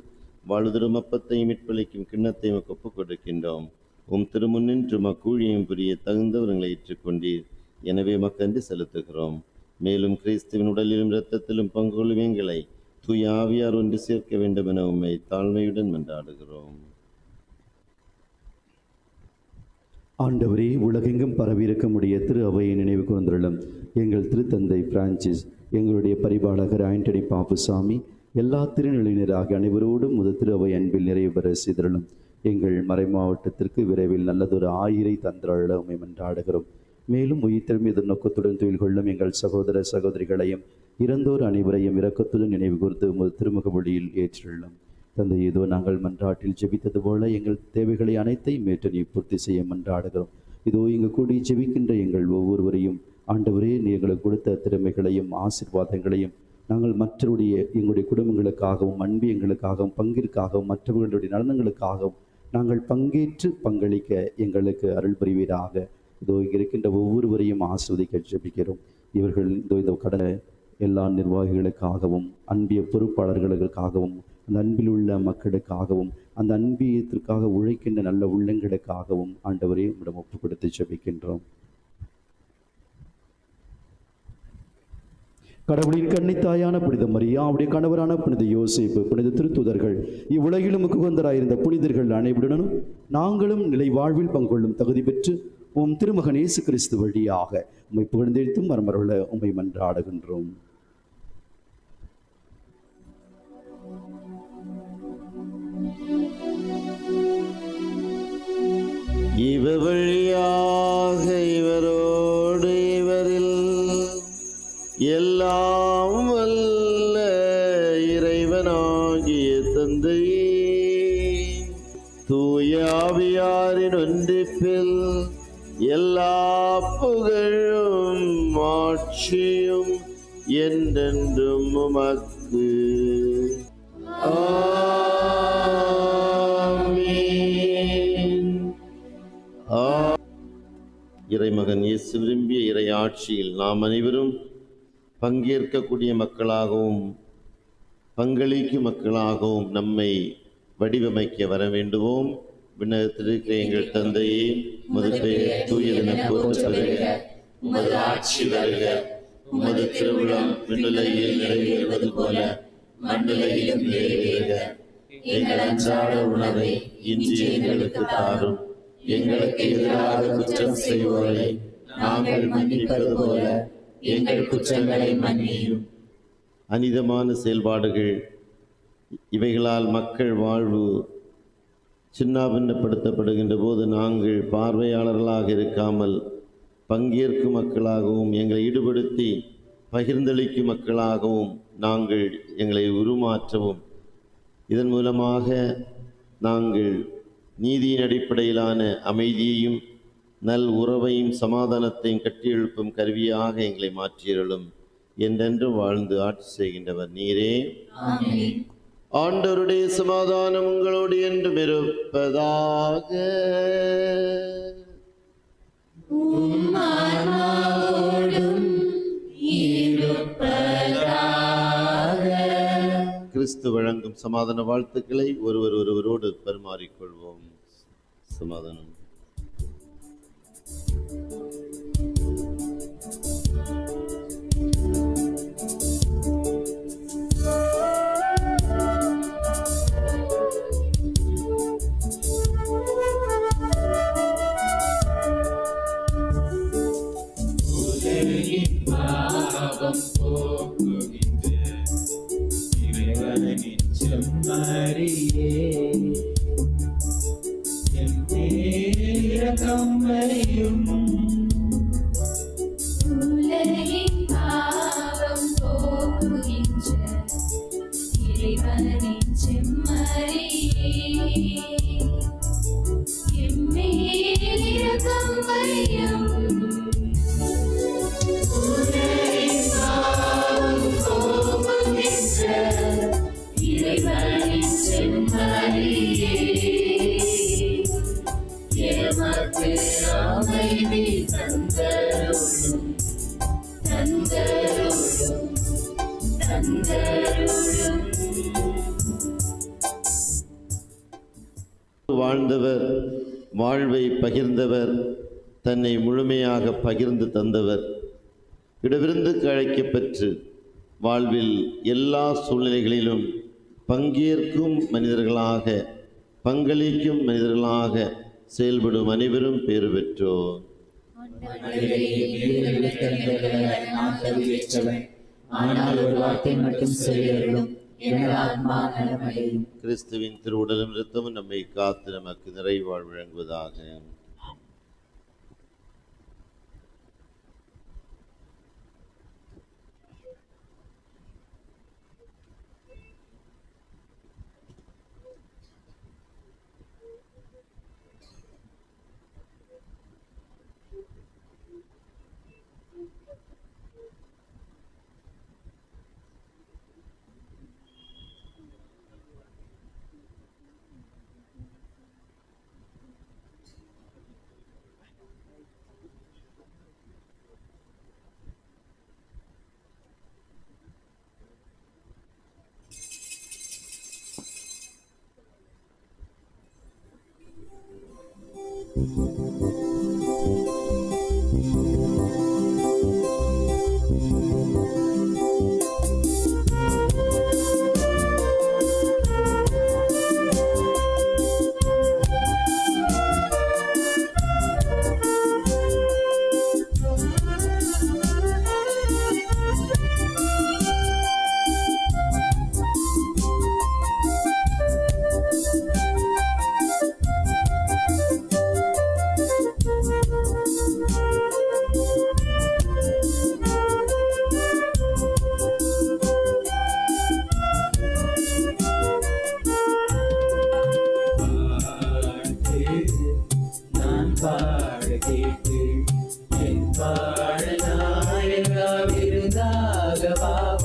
வாழ்தரும் அப்பத்தையும் மீட்பளிக்கும் கிண்ணத்தையும் ஒப்புக் கொடுக்கின்றோம். உம் திருமுன்னின்று மக்கூழியும் புரிய தகுந்தவர்களை ஏற்றுக்கொண்டீர். எனவே மக்கன்று செலுத்துகிறோம். மேலும் கிறிஸ்துவின் உடலிலும் இரத்தத்திலும் பங்கு கொள்ளும் எங்களை தூய ஆவியார் ஒன்று சேர்க்க வேண்டும் என உம்மை தாழ்மையுடன் மன்றாடுகிறோம். ஆண்டவரே, உலகெங்கும் பரவியிருக்கமுடைய திரு அவையை நினைவு கூர்ந்துள்ளோம். எங்கள் திருத்தந்தை பிரான்சிஸ், எங்களுடைய பரிபாலகர் ஆண்டனி பாப்புசாமி, எல்லா திருநிலையினராக அனைவரோடும் முத திரு அவை அன்பில் நிறைவு பெற செய்துள்ளோம். எங்கள் மறை மாவட்டத்திற்கு விரைவில் நல்லதொரு ஆயிரை தந்திரள உம்மை மன்றாடுகிறோம். மேலும் உயிர்த்தெழும் எதிர்நோக்கத்துடன் தொழில் கொள்ளும் எங்கள் சகோதர சகோதரிகளையும் இறந்தோர் அனைவரையும் இரக்கத்துடன் நினைவு கூர்ந்து முத திருமுக ஒளியில் ஏற்றுள்ளோம். தந்தை, ஏதோ நாங்கள் மன்றாட்டில் ஜெபித்தது போல எங்கள் தேவைகளை அனைத்தையும் ஏற்று நீ பூர்த்தி செய்ய மன்றாடுகிறோம். இதோ இங்கு கூடி ஜெபிக்கின்ற எங்கள் ஒவ்வொருவரையும் ஆண்டவரே, நீ எங்களுக்கு கொடுத்த திறமைகளையும் ஆசீர்வாதங்களையும் நாங்கள் மற்றவருடைய எங்களுடைய குடும்பங்களுக்காகவும் அன்பியங்களுக்காகவும் பங்கிற்காகவும் மற்றவர்களுடைய நலன்களுக்காகவும் நாங்கள் பங்கேற்று பங்களிக்க எங்களுக்கு அருள் புரிவீராக. இதோ இங்கே இருக்கின்ற ஒவ்வொருவரையும் ஆஸ்வதிக்க ஜெபிக்கிறோம். இவர்கள் இந்த கடனை எல்லா நிர்வாகிகளுக்காகவும் அன்பிய பொறுப்பாளர்களுக்காகவும் அந்த அன்பில் உள்ள மக்களுக்காகவும் அந்த அன்பியத்திற்காக உழைக்கின்ற நல்ல உள்ளங்களுக்காகவும் ஆண்டவரே உம்மிடம் ஒப்பு கொடுத்து ஜெபிக்கின்றோம். கடவுளின் கன்னித்தாயான புனித மரியா, அவருடைய கணவரான புனித யோசேப்பு, புனித திருத்துதர்கள், இவ்வுலகிலும் உகந்தராயிருந்த புனிதர்கள் அனைவருடனும் நாங்களும் நிலை வாழ்வில் பங்கொள்ளும் தகுதி பெற்று உம் திருமகன் இயேசு கிறிஸ்து வழியாக உம்மை புகழ்ந்தெழுத்தும் மரமருள உம்மை மன்றாடுகின்றோம். இவர் வழியாக இவரோடு இவரில் எல்லாம் வல்ல இறைவனாகிய தந்தையே, தூய ஆவியாரின் ஒன்றிப்பில் எல்லா புகழும் மாட்சியும் என்றென்றும் உமக்கு. ஆமென். இறைமகன் இயேசு விரும்பிய இறை ஆட்சியில் நாம் அனைவரும் பங்கேற்கக்கூடிய மக்களாகவும் பங்களிக்கும் மக்களாகவும் நம்மை வடிவமைக்க வர வேண்டுவோம். விண்ணகத்தில் இருக்கிற எங்கள் தந்தையே, உமது பெயர் தூயதென போற்றப் பெறுக. உமது ஆட்சி வருக. உமது திருவுளம் விண்ணுலகில் நிறைவேறுவது போல மண்ணுலகிலும் நிறைவேறுக. எங்கள் அன்றாட உணவை இன்று எங்களுக்கு தாரும். எங்களுக்கு எதிராக குற்றம் செய்வோரை நாங்கள் மன்னிப்பது போல எங்கள் குற்றங்களை மன்னியும். அனிதமான செயல்பாடுகள் இவைகளால் மக்கள் வாழ்வு சின்னாபின்னப்படுத்தப்படுகின்ற போது நாங்கள் பார்வையாளர்களாக இருக்காமல் பங்கேற்கும் மக்களாகவும் எங்களை ஈடுபடுத்தி பகிர்ந்தளிக்கும் மக்களாகவும் நாங்கள் எங்களை உருமாற்றவும், இதன் மூலமாக நாங்கள் நீதியின் அடிப்படையிலான அமைதியையும் நல் உறவையும் சமாதானத்தையும் கட்டியெழுப்பும் கருவியாக எங்களை மாற்றியருளும். என்றென்று வாழ்ந்து ஆட்சி செய்கின்றவர் நீரே. ஆண்டவருடைய சமாதானம் உங்களோடு என்றும் இருப்பதாக. கிறிஸ்து வழங்கும் சமாதான வாழ்த்துக்களை ஒருவரோடு பரிமாறிக்கொள்வோம். சமாதானம். வாழ்ந்தவர், வாழ்வை பகிர்ந்தவர், தன்னை முழுமையாக பகிர்ந்து தந்தவர், இடவிருந்துக்கு அழைக்கப்பெற்று வாழ்வில் எல்லா சூழ்நிலைகளிலும் பங்கேற்கும் மனிதர்களாக, பங்களிக்கும் மனிதர்களாக செயல்படும் அனைவரும் பேறு பெற்றோர். ஆனால் ஒரு வார்த்தை மட்டும் சொல்லியருளும், எனது ஆத்மா நலமடையும். கிறிஸ்துவின் திருவுடலும் இரத்தமும் நம்மை காத்து நமக்கு நிறைவாழ் வழங்குவதாக.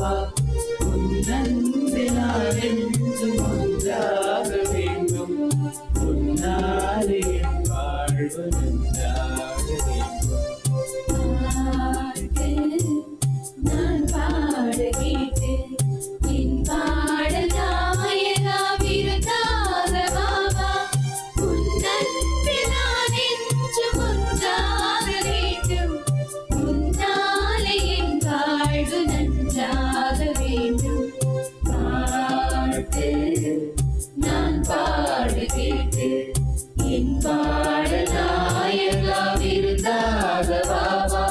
வாவா உன்னன்பில் நான் என்றும் ஒன்றாக வேண்டும் உன்னாலே என் வாழ்வு நன்றாக வேண்டும் நான் பாட கேட்டு என் பாடல் நாயகா விருதாக வாவா உன்னன்பில் நான் என்றும் ஒன்றாக வேண்டும் உன்னாலே என் வாழ்வு நன்றாக வேண்டும் பாட்டு நான் பாட கேட்டு என் பாடல் நாயகா விருதாக வாவா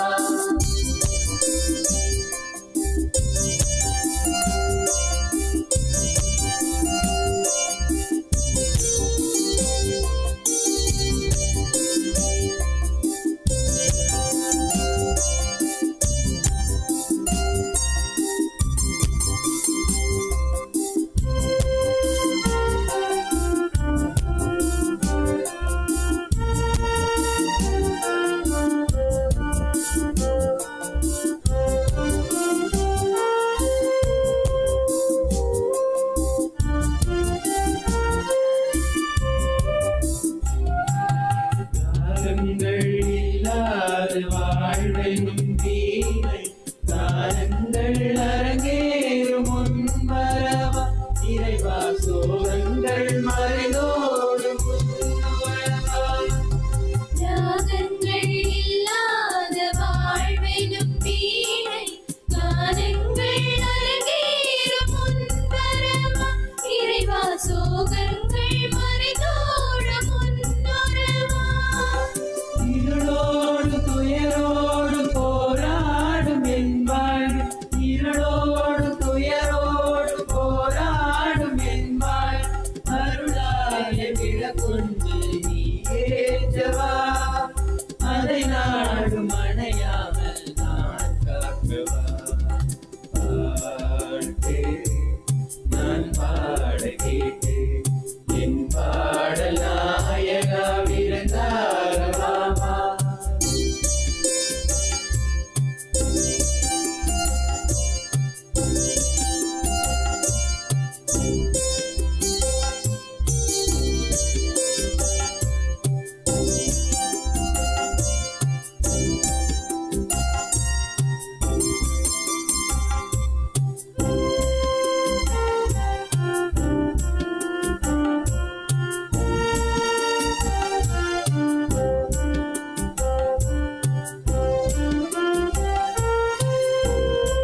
தாரங்கள் இல்லாத வாழ்வெனும் வீணை தாரங்கள் அரங்கேறும் முன்வரவா இறைவா சோகங்கள் மறைந்தோடும் முன்வரவா ராகங்கள் இல்லாத வாழ்வெனும் வீணை கானங்கள் அரங்கேறும் முன்வரவா இறைவா சோகங்கள் மறைந்தோட முன்வரவா இருளோடு துயரோடு போராடும் என் வாழ்வு இருளோடு துயரோடு போராடும் என் வாழ்வு அருளாய விளக்கொண்டு நீ ஏற்றவா அதை நாடும் அணையாமல் நான் காக்கவா பாட்டு நான் பாட கேட்டு என் பாடல் நாயகா விருந்தாக வாவா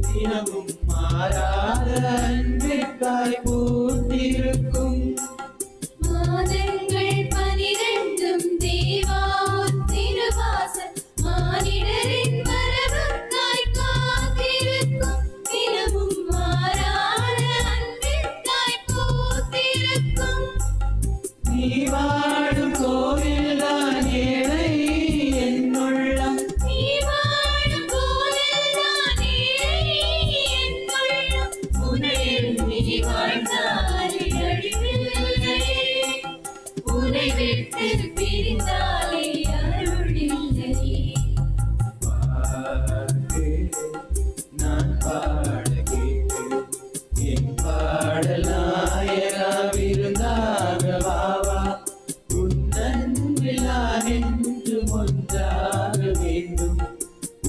தினமும் மாறாத அன்பிற்காய் பூத்திருக்கும் மாதங்கள் 12 தேவா உன் திருவாசல் மானிடரின் வரவுக்காய் காத்திருக்கும் தினமும் மாறாத அன்பிற்காய் பூத்திருக்கும் நீ வாழும் கோவில்தான் ஏழை என் உள்ளம் நீ வாழும் கோவில்தான் ஏழை என் உள்ளம் உன்னை எண்ணி வாழ்ந்தாலே அழிவில்லை உன்னை விட்டு பிரிந்தாலே அருள் இல்லை பாட்டு நான் பாட கேட்டு என் பாடல் நாயகா விருந்தாக வாவா உன்னன்பில் நான் என்றும் ஒன்றாக வேண்டும்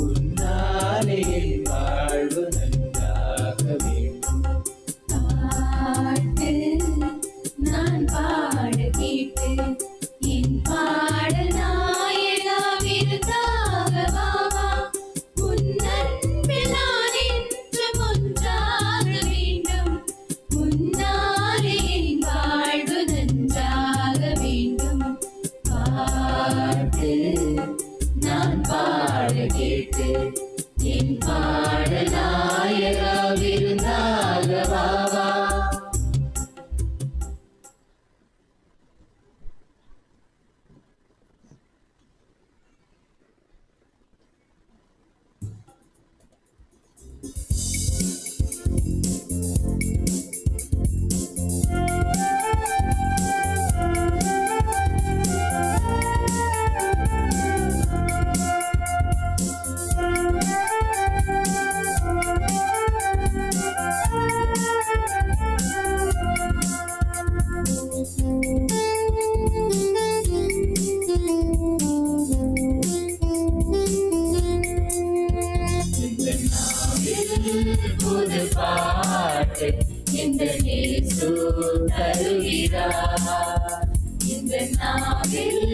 உன்னாலே என் வாழ்வு நன்றாக வேண்டும் பாட்டு நான் பாட கேட்டு என் பாடல் நாயகா விருந்தாக வாவா உன்னன்பில் நான் என்றும் ஒன்றாக வேண்டும் உன்னாலே என் வாழ்வு நன்றாக வேண்டும் பாட்டு நான் பாட கேட்டு என் பாடல் நாயகா விருந்தாக வாவா புது பாட்டு இந்த இயேசு தருகிறார். இந்த நாவில்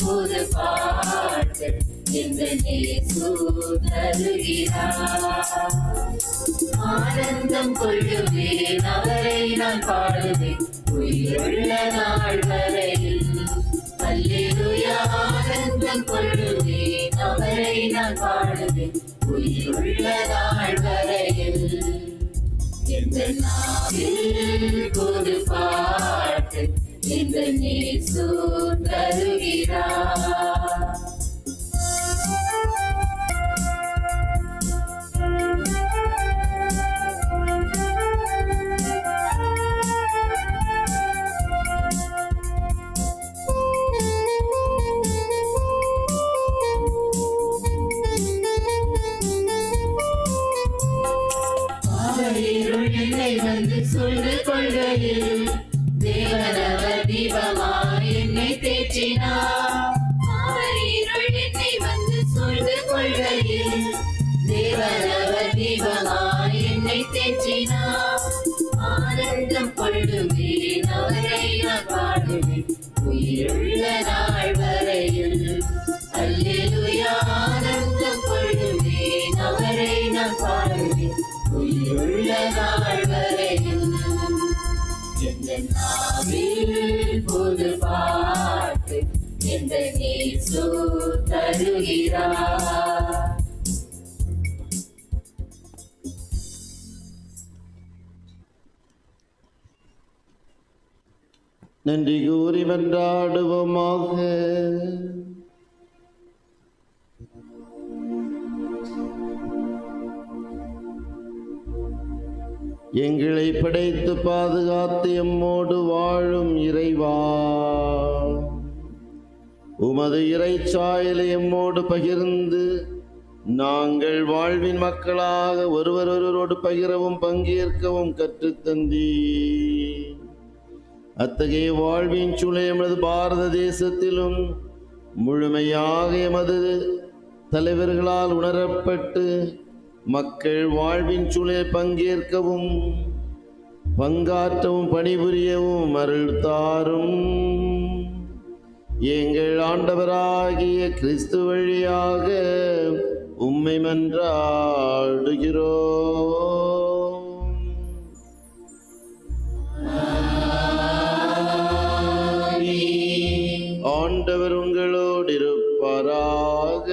புது பாட்டு இந்த இயேசு தருகிறார். ஆனந்தம் கொள்ளுவேன் அவரை நான் பாடுவேன் உயிருள்ள நாள் வரையில். அல்லேலூயா ஆனந்தம் கொள்ளுவேன் அவரை நான் பாடுவேன் உயிருள்ள நாள் வரையில். இந்த நாவில் புது பாட்டு இந்த இயேசு தருகிறார். என்னை வந்து சொல்து கொள்கையில் தேவனவர் தீபமாய் என்னை தேற்றினார். என்னை வந்து சொல்து கொள்கையில் தேவனவர் தீபமாய் என்னை தேற்றினார். ஆனந்தம் கொள்ளுவேன் அவரை நான் பாடுவேன் உயிருள்ள நாள் வரையில். அல்லேலூயா ஆனந்தம் கொள்ளுவேன் அவரை நான் பாடுவேன் உயிருள்ள நாள் வரையில். இந்த நாவில் புது பாட்டு இந்த இயேசு தருகிறார். நன்றி கூறி மன்றாடுவோமாக. எங்களை படைத்து பாதுகாத்து எம்மோடு வாழும் இறைவா, உமது இறைச்சாயலை எம்மோடு பகிர்ந்து நாங்கள் வாழ்வின் மக்களாக ஒருவரோடு பகிரவும் பங்கேற்கவும் கற்றுத்தந்தீ. அத்தகைய வாழ்வின் சூழலை எமது பாரத தேசத்திலும் முழுமையாக எமது தலைவர்களால் உணரப்பட்டு மக்கள் வாழ்வின் சூழலில் பங்கேற்கவும் பங்காற்றவும் பணிபுரியவும் அருள் தாரும். எங்கள் ஆண்டவராகிய கிறிஸ்து வழியாக உம்மை மன்றாடுகிறோம். ஆண்டவர் உங்களோடு இருப்பாராக.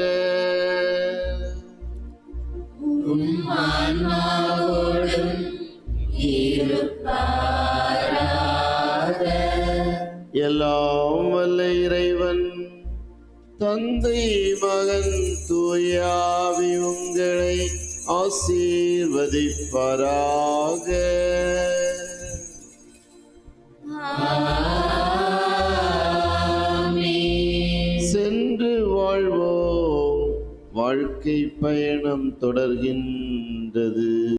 எல்லாம் வல்ல இறைவன் தந்தை மகன் தூயாவி உங்களை ஆசீர்வதிப்பாராக. சென்று வாழ்வோம். வாழ்க்கை பயணம் தொடர்கின்றது.